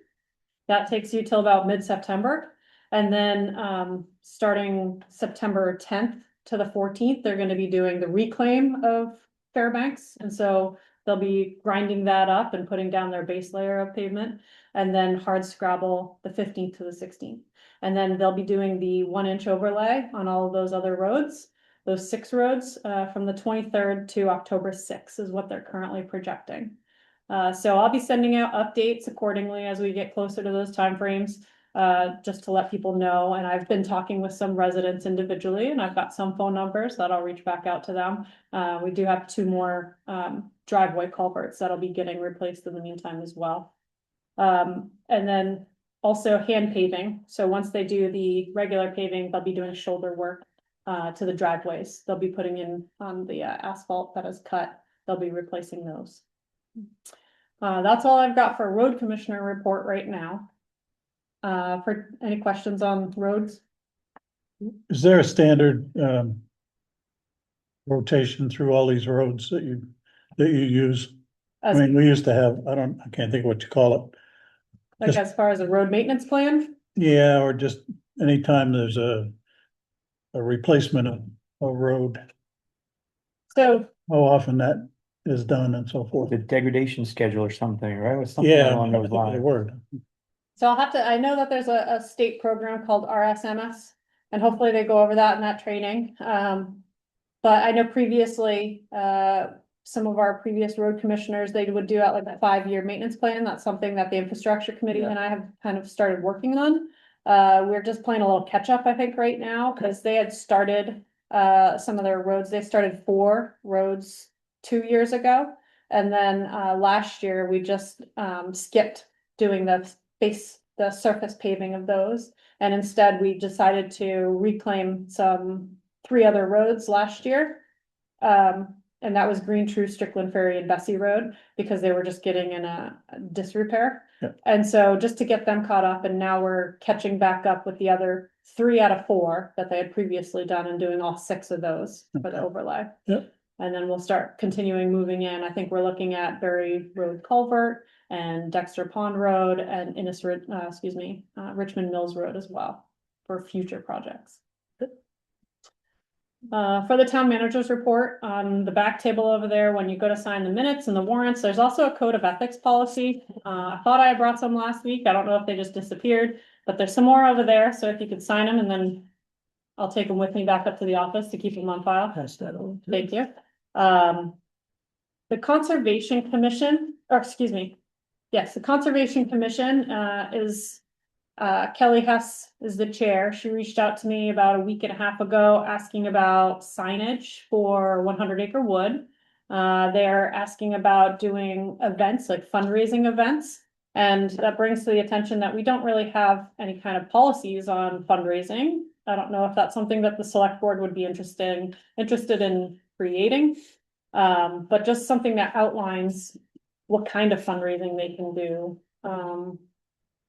That takes you till about mid-September. And then starting September 10th to the 14th, they're gonna be doing the reclaim of Fairbanks. And so they'll be grinding that up and putting down their base layer of pavement, and then Hardscrabble the 15th to the 16th. And then they'll be doing the 1-inch overlay on all of those other roads, those 6 roads, from the 23rd to October 6th is what they're currently projecting. So I'll be sending out updates accordingly as we get closer to those timeframes, just to let people know. And I've been talking with some residents individually, and I've got some phone numbers that I'll reach back out to them. We do have 2 more driveway culverts that'll be getting replaced in the meantime as well. And then also hand paving. So once they do the regular paving, they'll be doing shoulder work to the driveways. They'll be putting in on the asphalt that is cut. They'll be replacing those. That's all I've got for road commissioner report right now. For any questions on roads? Is there a standard rotation through all these roads that you use? I mean, we used to have, I can't think of what you call it. Like as far as a road maintenance plan? Yeah, or just anytime there's a replacement of a road, So how often that is done and so forth. The degradation schedule or something, right? Or something Yeah, along I those think they lines. were. So I'll have to, I know that there's a state program called RSMS, and hopefully they go over that in that training. But I know previously, some of our previous road commissioners, they would do out like a 5-year maintenance plan. That's something that the infrastructure committee and I have kind of started working on. We're just playing a little catch up, I think, right now, because they had started some of their roads. They started 4 roads 2 years ago. And then last year, we just skipped doing the surface paving of those. And instead, we decided to reclaim 3 other roads last year. And that was Green True, Strickland Ferry, and Bessie Road, because they were just getting in a disrepair. Yeah. And so just to get them caught up, and now we're catching back up with the other 3 out of 4 that they had previously done, and doing all 6 of those for the overlay. Yep. And then we'll start continuing moving in. I think we're looking at Berry Road Culvert and Dexter Pond Road and Richmond Mills Road as well for future projects. For the town manager's report, on the back table over there, when you go to sign the minutes and the warrants, there's also a code of ethics policy. I thought I brought some last week. I don't know if they just disappeared, but there's some more over there. So if you could sign them, and then I'll take them with me back up to the office to keep them on file. Pass that on. Thank you. The Conservation Commission, the Conservation Commission is Kelly Hess is the chair. She reached out to me about a week and a half ago asking about signage for 100 Acre Wood. They're asking about doing events, like fundraising events. And that brings to the attention that we don't really have any kind of policies on fundraising. I don't know if that's something that the select board would be interested in creating. But just something that outlines what kind of fundraising they can do.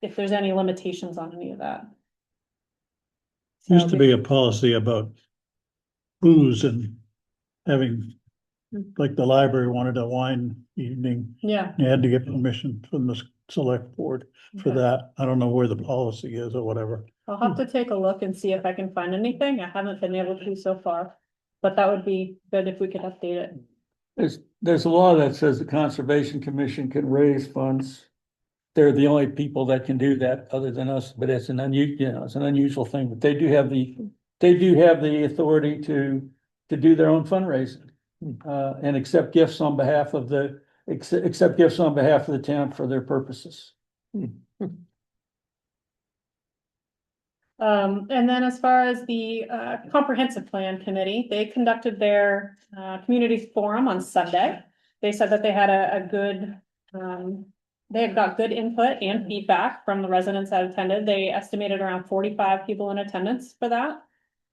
If there's any limitations on any of that. Used to be a policy about booze and having, like the library wanted a wine evening. Yeah, You had to get permission from the select board for Okay. that. I don't know where the policy is or whatever. I'll have to take a look and see if I can find anything. I haven't been able to so far. But that would be good if we could update it. There's a law that says the Conservation Commission can raise funds. They're the only people that can do that other than us, but it's an it's an unusual thing, but they do have the authority to do their own fundraising. And accept gifts on behalf of the town for their purposes. And then as far as the comprehensive plan committee, they conducted their community forum on Sunday. They said that they had a good, they had got good input and feedback from the residents that attended. They estimated around 45 people in attendance for that.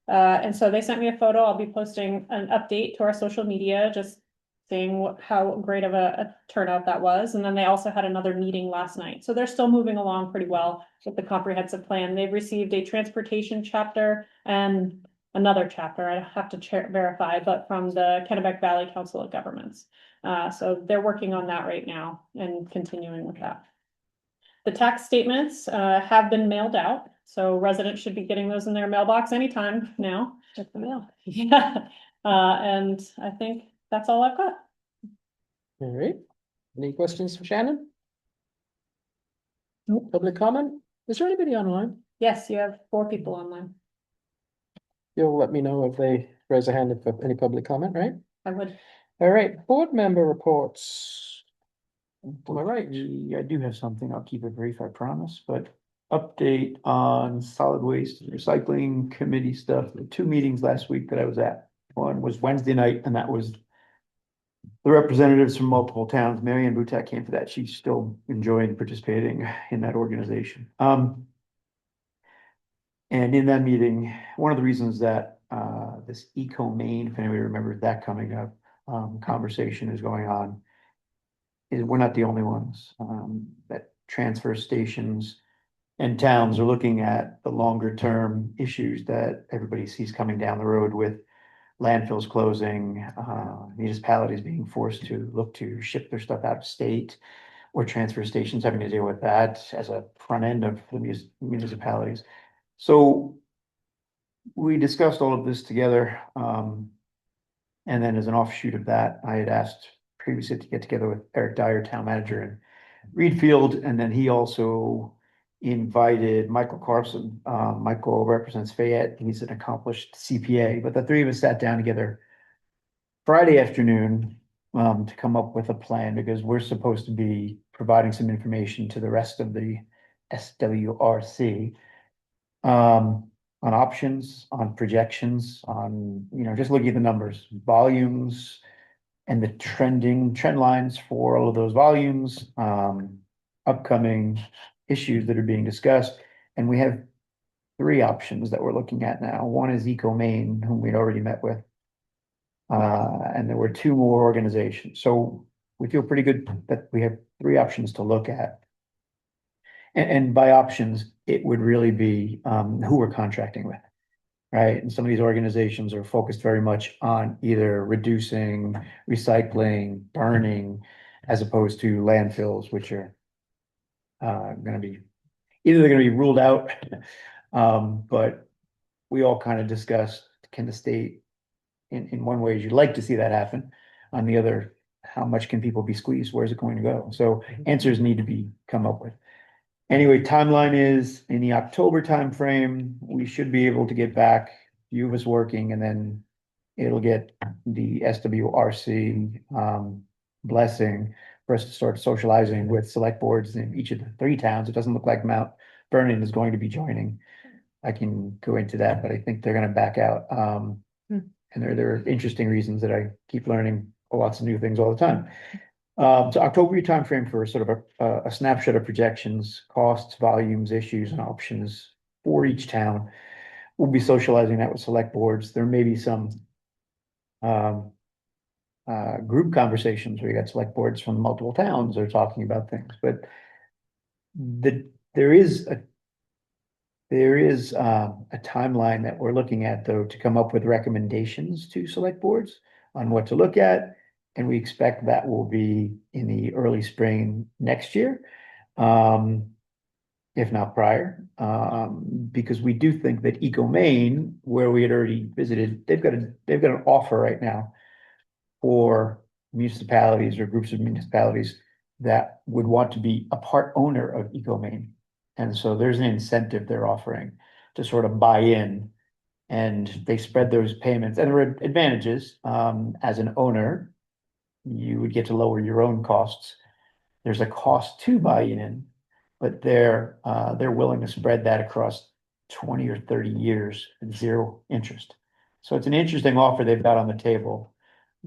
And so they sent me a photo. I'll be posting an update to our social media, just seeing how great of a turnout that was. And then they also had another meeting last night. So they're still moving along pretty well with the comprehensive plan. They've received a transportation chapter and another chapter, I have to verify, but from the Kennebec Valley Council of Governments. So they're working on that right now and continuing with that. The tax statements have been mailed out, so residents should be getting those in their mailbox anytime now. Check the mail. Yeah, and I think that's all I've got. All right. Any questions for Shannon? No public comment? Is there anybody online? Yes, you have 4 people online. You'll let me know if they raise a hand for any public comment, right? I would, All right, board member reports. All right. I do have something. I'll keep it brief, I promise, but update on solid waste and recycling committee stuff. The 2 meetings last week that I was at. One was Wednesday night, and that was the representatives from multiple towns. Marianne Butak came for that. She's still enjoying participating in that organization. And in that meeting, one of the reasons that this Eco Maine, if anybody remembers that coming up, conversation is going on, is we're not the only ones. That transfer stations and towns are looking at the longer term issues that everybody sees coming down the road with landfills closing, municipalities being forced to look to ship their stuff out of state, or transfer stations having to deal with that as a front end of the municipalities. So we discussed all of this together. And then as an offshoot of that, I had asked previously to get together with Eric Dyer, town manager in Reedfield, and then he also invited Michael Carson. Michael represents Fayette. He's an accomplished CPA, but the 3 of us sat down together Friday afternoon to come up with a plan, because we're supposed to be providing some information to the rest of the SWRC on options, on projections, on, just looking at the numbers, volumes, and the trend lines for all of those volumes, upcoming issues that are being discussed. And we have 3 options that we're looking at now. One is Eco Maine, whom we'd already met with. And there were 2 more organizations. So we feel pretty good that we have 3 options to look at. And by options, it would really be who we're contracting with, right? And some of these organizations are focused very much on either reducing, recycling, burning, as opposed to landfills, which are going to be, either they're going to be ruled out, but we all kind of discussed, can the state, in one way, you'd like to see that happen. On the other, how much can people be squeezed? Where's it going to go? So answers need to be come up with. Anyway, timeline is in the October timeframe, we should be able to get back, few of us working, and then it'll get the SWRC blessing for us to start socializing with select boards in each of the 3 towns. It doesn't look like Mount Vernon is going to be joining. I can go into that, but I think they're going to back out. And there are interesting reasons that I keep learning lots of new things all the time. So October timeframe for sort of a snapshot of projections, costs, volumes, issues, and options for each town. We'll be socializing that with select boards. There may be some group conversations where you got select boards from multiple towns that are talking about things, but there is a timeline that we're looking at, though, to come up with recommendations to select boards on what to look at. And we expect that will be in the early spring next year. if not prior, because we do think that Eco Maine, where we had already visited, they've got an offer right now for municipalities or groups of municipalities that would want to be a part owner of Eco Maine. And so there's an incentive they're offering to sort of buy in, and they spread those payments, and there are advantages. As an owner, you would get to lower your own costs. There's a cost to buy in, but they're willing to spread that across 20 or 30 years at zero interest. So it's an interesting offer they've got on the table.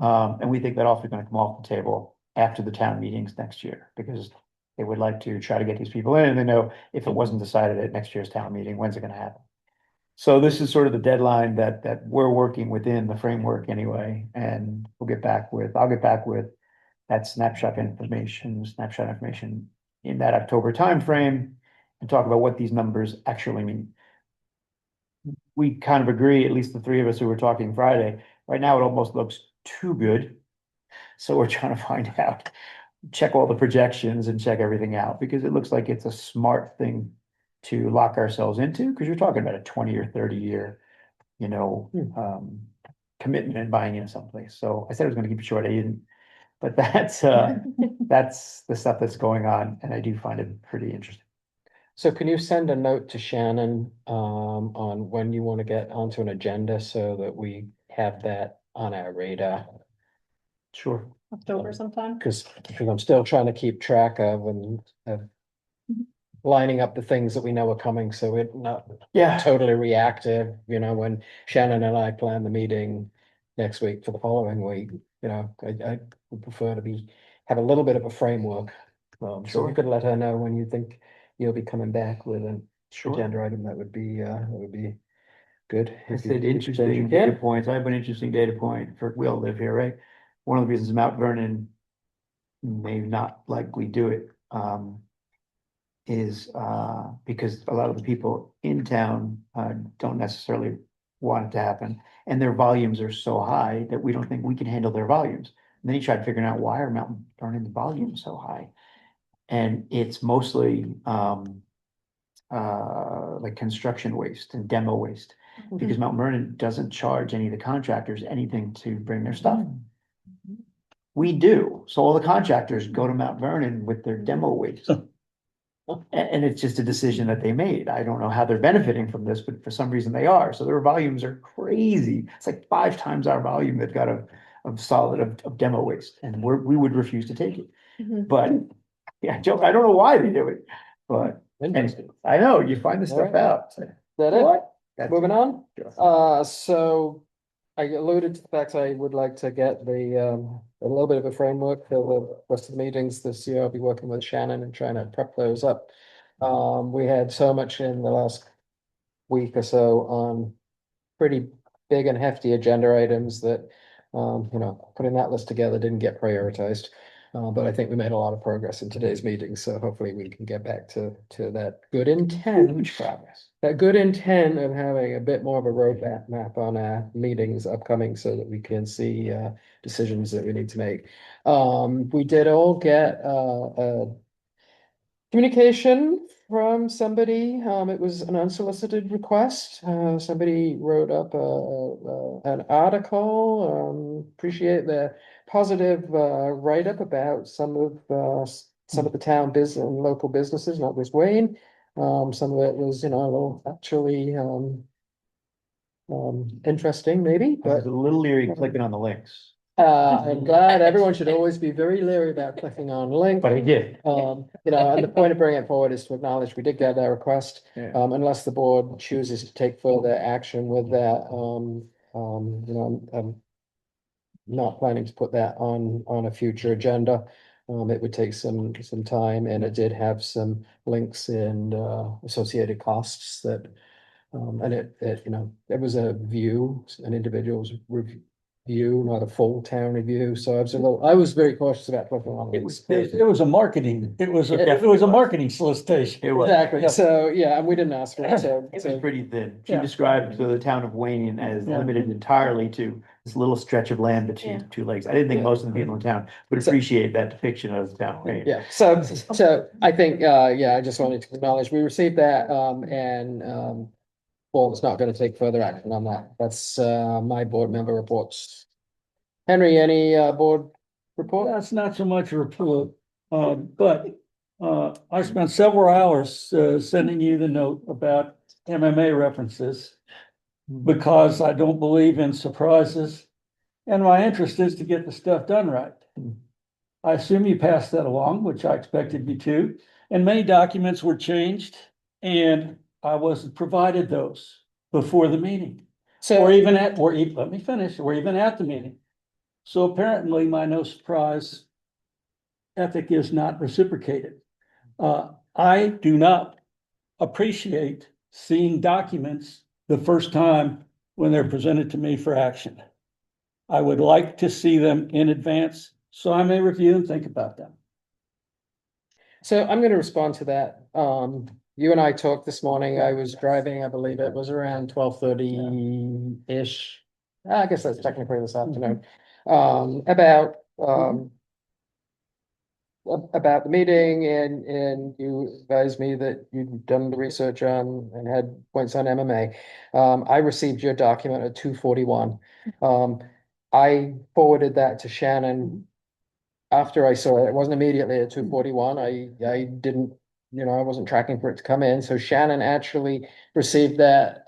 And we think that offer is gonna come off the table after the town meetings next year, because they would like to try to get these people in, and they know if it wasn't decided at next year's town meeting, when's it gonna happen? So this is sort of the deadline that we're working within the framework anyway, and I'll get back with that snapshot information in that October timeframe, and talk about what these numbers actually mean. We kind of agree, at least the three of us who were talking Friday, right now it almost looks too good. So we're trying to find out, check all the projections and check everything out, because it looks like it's a smart thing to lock ourselves into, because you're talking about a 20 or 30-year, commitment and buying in someplace. So I said I was gonna keep it short, I didn't, but that's the stuff that's going on, and I do find it pretty interesting. So can you send a note to Shannon, on when you want to get onto an agenda so that we have that on our radar? Sure. October sometime. Because I'm still trying to keep track of and lining up the things that we know are coming, so we're not Yeah, totally reactive, when Shannon and I plan the meeting next week for the following week, I would prefer to have a little bit of a framework. So Sure. you could let her know when you think you'll be coming back with an sure. agenda item, that would be good. I if you- said if you interesting can. data points. I have an interesting data point for, we all live here, right? One of the reasons Mount Vernon may not likely do it, is because a lot of the people in town don't necessarily want it to happen. And their volumes are so high that we don't think we can handle their volumes. And then you try figuring out, why are Mount Vernon's volumes so high? And it's mostly like construction waste and demo waste, because Mount Vernon doesn't charge any of the contractors anything to bring their stuff. We do, so all the contractors go to Mount Vernon with their demo waste. And it's just a decision that they made. I don't know how they're benefiting from this, but for some reason they are. So their volumes are crazy. It's like 5 times our volume they've got of solid demo waste, and we would refuse to take it. But yeah, Joe, I don't know why they do it, but Interesting. I know you find this stuff Alright. out. Is that it? What? That's Moving it. on? Sure. So I alluded to the fact I would like to get a little bit of a framework for the rest of the meetings this year. I'll be working with Shannon and trying to prep those up. We had so much in the last week or so on pretty big and hefty agenda items that, putting that list together didn't get prioritized. But I think we made a lot of progress in today's meeting, so hopefully we can get back to that good intent. Huge progress. That good intent of having a bit more of a roadmap map on our meetings upcoming, so that we can see decisions that we need to make. We did all get a communication from somebody. It was an unsolicited request. Somebody wrote up an article. Appreciate the positive write-up about some of the town business and local businesses, not just Wayne. Some of it was, a little actually interesting maybe, I was but a little leery clicking on the links, I'm glad. Everyone should always be very leery about clicking on links. but I did. And the point of bringing it forward is to acknowledge we did get that request. Yeah. Unless the board chooses to take further action with that, I'm not planning to put that on a future agenda. It would take some time, and it did have some links and associated costs that, and it was a view, an individual's view, not a full town review, so I was very cautious about clicking on It these. was a marketing, it was Yeah. a marketing solicitation. It was. Exactly, Yeah. so, yeah, and we didn't ask for it, so. It was so- pretty thin. She Yeah. described the town of Wayne as Yeah. limited entirely to this little stretch of land between Yeah. two lakes. I didn't think most of the people in town would So- appreciate that depiction of the town of Wayne. Yeah, so I think, yeah, I just wanted to acknowledge, we received that, and Paul is not gonna take further action on that. That's, my board member reports. Henry, any, board report? That's not so much a report, but I spent several hours sending you the note about MMA references because I don't believe in surprises, and my interest is to get the stuff done right. I assume you passed that along, which I expected you to, and many documents were changed, and I wasn't provided those before the meeting. So, Let me finish, or even at the meeting. So apparently my no surprise ethic is not reciprocated. I do not appreciate seeing documents the first time when they're presented to me for action. I would like to see them in advance, so I may review and think about them. so I'm gonna respond to that. You and I talked this morning, I was driving, I believe it was around 12:30-ish. I guess that's technically this afternoon, about the meeting, and you advised me that you'd done the research on and had points on MMA. I received your document at 2:41. I forwarded that to Shannon after I saw it. It wasn't immediately at 2:41. I didn't, I wasn't tracking for it to come in, so Shannon actually received that,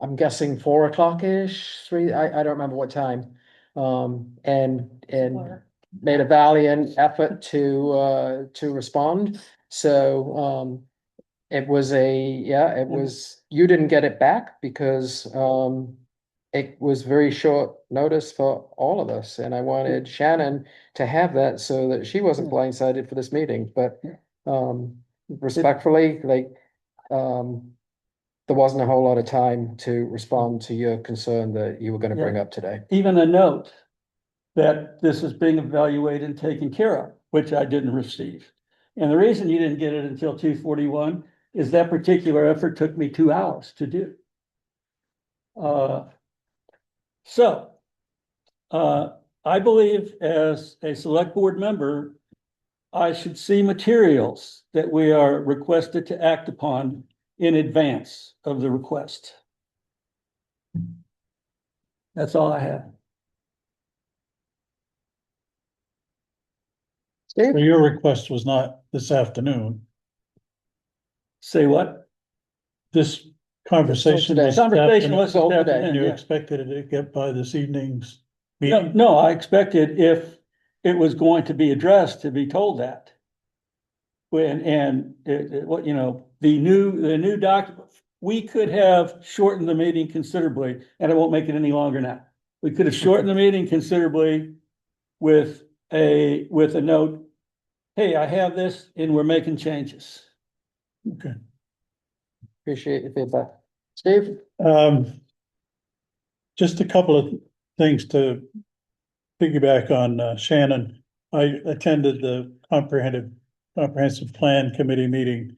I'm guessing 4 o'clock-ish, I don't remember what time. And made a valiant effort to respond. So, it was you didn't get it back because, it was very short notice for all of us, and I wanted Shannon to have that so that she wasn't blindsided for this meeting, but, respectfully, there wasn't a whole lot of time to respond to your concern that you were gonna bring up today. Even a note that this is being evaluated and taken care of, which I didn't receive. And the reason you didn't get it until 2:41 is that particular effort took me 2 hours to do. I believe as a select board member, I should see materials that we are requested to act upon in advance of the request. That's all I have. Steve? So your request was not this afternoon. Say what? This conversation today. was. Conversation was Sold this today. afternoon, You yeah. expected it to get by this evening's No, meeting. no, I expected if it was going to be addressed to be told that. The new document, we could have shortened the meeting considerably, and it won't make it any longer now. We could have shortened the meeting considerably with a note, hey, I have this and we're making changes. Okay. Appreciate your feedback. Steve? Just a couple of things to piggyback on Shannon. I attended the comprehensive plan committee meeting,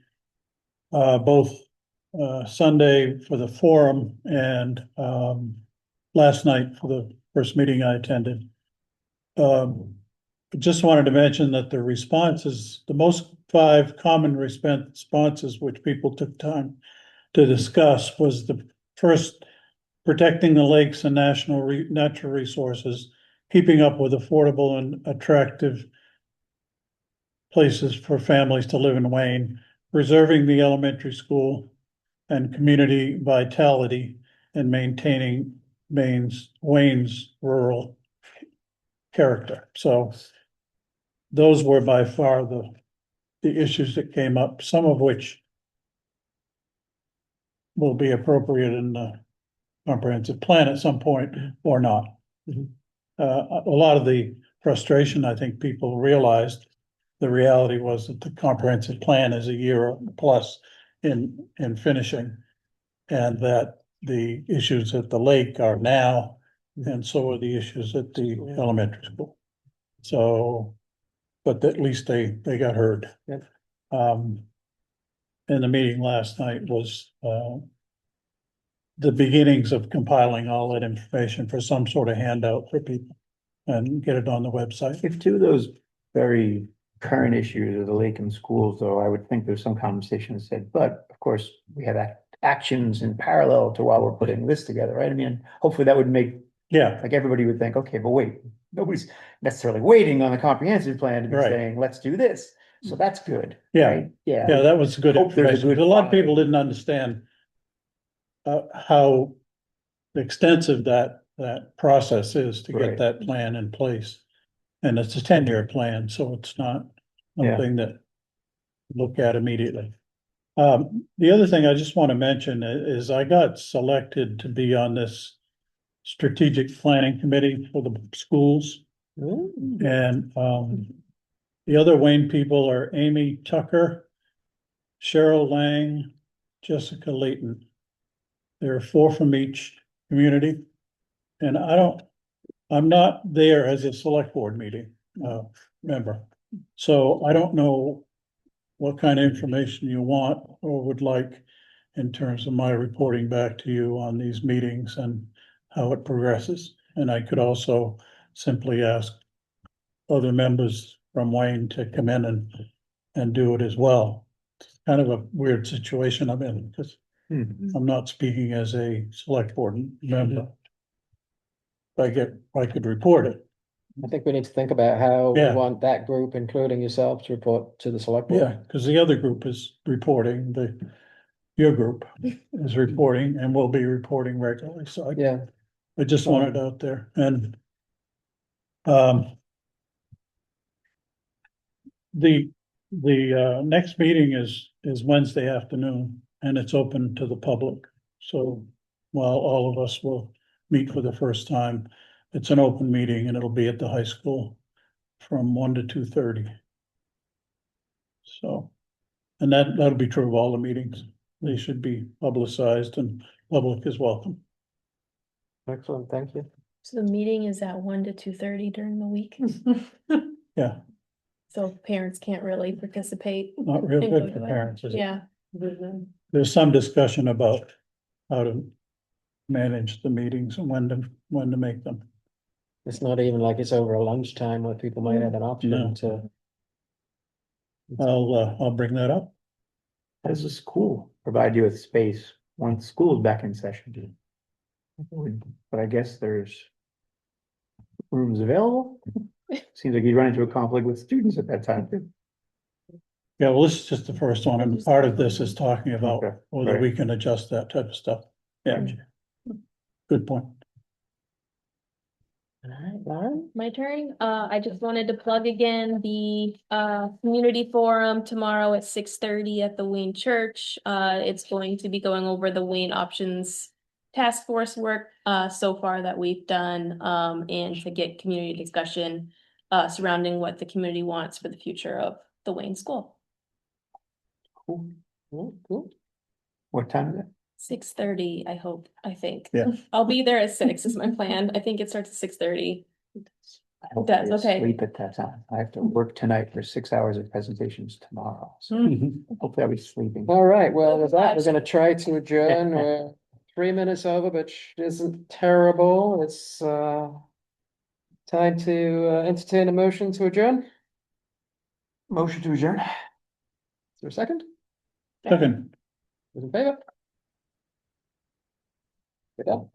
both Sunday for the forum and last night for the first meeting I attended. Just wanted to mention that the responses, the most 5 common responses which people took time to discuss was the first, protecting the lakes and natural resources, keeping up with affordable and attractive places for families to live in Wayne, preserving the elementary school and community vitality, and maintaining Wayne's rural character. So those were by far the issues that came up, some of which will be appropriate in the comprehensive plan at some point or not. A lot of the frustration, I think people realized, the reality was that the comprehensive plan is a year plus in finishing. And that the issues at the lake are now, and so are the issues at the elementary school. So, but at least they got heard. Yep. And the meeting last night was, the beginnings of compiling all that information for some sort of handout for people and get it on the website. If two of those very current issues are the lake and schools, though, I would think there's some conversation that said, but of course, we have actions in parallel to while we're putting this together, right? I mean, hopefully that would make, Yeah, like, everybody would think, okay, but wait, nobody's necessarily waiting on the comprehensive plan to be Right. saying, let's do this. So that's good. Yeah. right? Yeah. yeah, that was good Hope there's a information. good A lot of file. people didn't understand how extensive that process is to Right. get that plan in place. And it's a 10-year plan, so it's not Yeah. something that look at immediately. The other thing I just want to mention is I got selected to be on this strategic planning committee for the schools. And, the other Wayne people are Amy Tucker, Cheryl Lang, Jessica Layton. There are 4 from each community. And I'm not there as a select board meeting, member. So I don't know what kind of information you want or would like in terms of my reporting back to you on these meetings and how it progresses. And I could also simply ask other members from Wayne to come in and do it as well. It's kind of a weird situation I'm in because I'm not speaking as a select board member. I could report it. I think we need to think about how we Yeah. want that group, including yourself, to report to the select board. Yeah, because the other group is reporting, your group is reporting and will be reporting regularly, so Yeah, I just want it out there and. The next meeting is Wednesday afternoon and it's open to the public. So while all of us will meet for the first time, it's an open meeting and it'll be at the high school from 1 to 2:30. So, and that'll be true of all the meetings. They should be publicized and public is welcome. excellent, thank you. So the meeting is at 1 to 2:30 during the week, Yeah, so parents can't really participate. not real and go good for to it. parents, is it? Yeah, There's some discussion about how to manage the meetings and when to make them. It's not even like it's over a lunchtime where people might have an No. option to. I'll bring that up. How does the school provide you with space once school is back in session? But I guess there's rooms available. Seems like you'd run into a conflict with students at that time too. Yeah, well, this is just the first one, and part of this is talking about Okay, whether right. we can adjust that type of stuff. Yeah. Good point. Alright, Lauren? my turn. I just wanted to plug again the community forum tomorrow at 6:30 at the Wayne Church. It's going to be going over the Wayne Options Task Force work so far that we've done and to get community discussion surrounding what the community wants for the future of the Wayne School. Cool. Cool. What time is it? 6:30, I think. Yeah. I'll be there at 6 is my plan. I think it starts at 6:30. I hope That's I okay. Sleep at that time. I have to work tonight for 6 hours of presentations tomorrow, so hopefully I'll be sleeping. All right, well, with that, we're gonna try to adjourn. We're 3 minutes over, which isn't terrible. It's time to entertain a motion to adjourn. Motion to adjourn. Is there a second? Second. Those in favor? Good.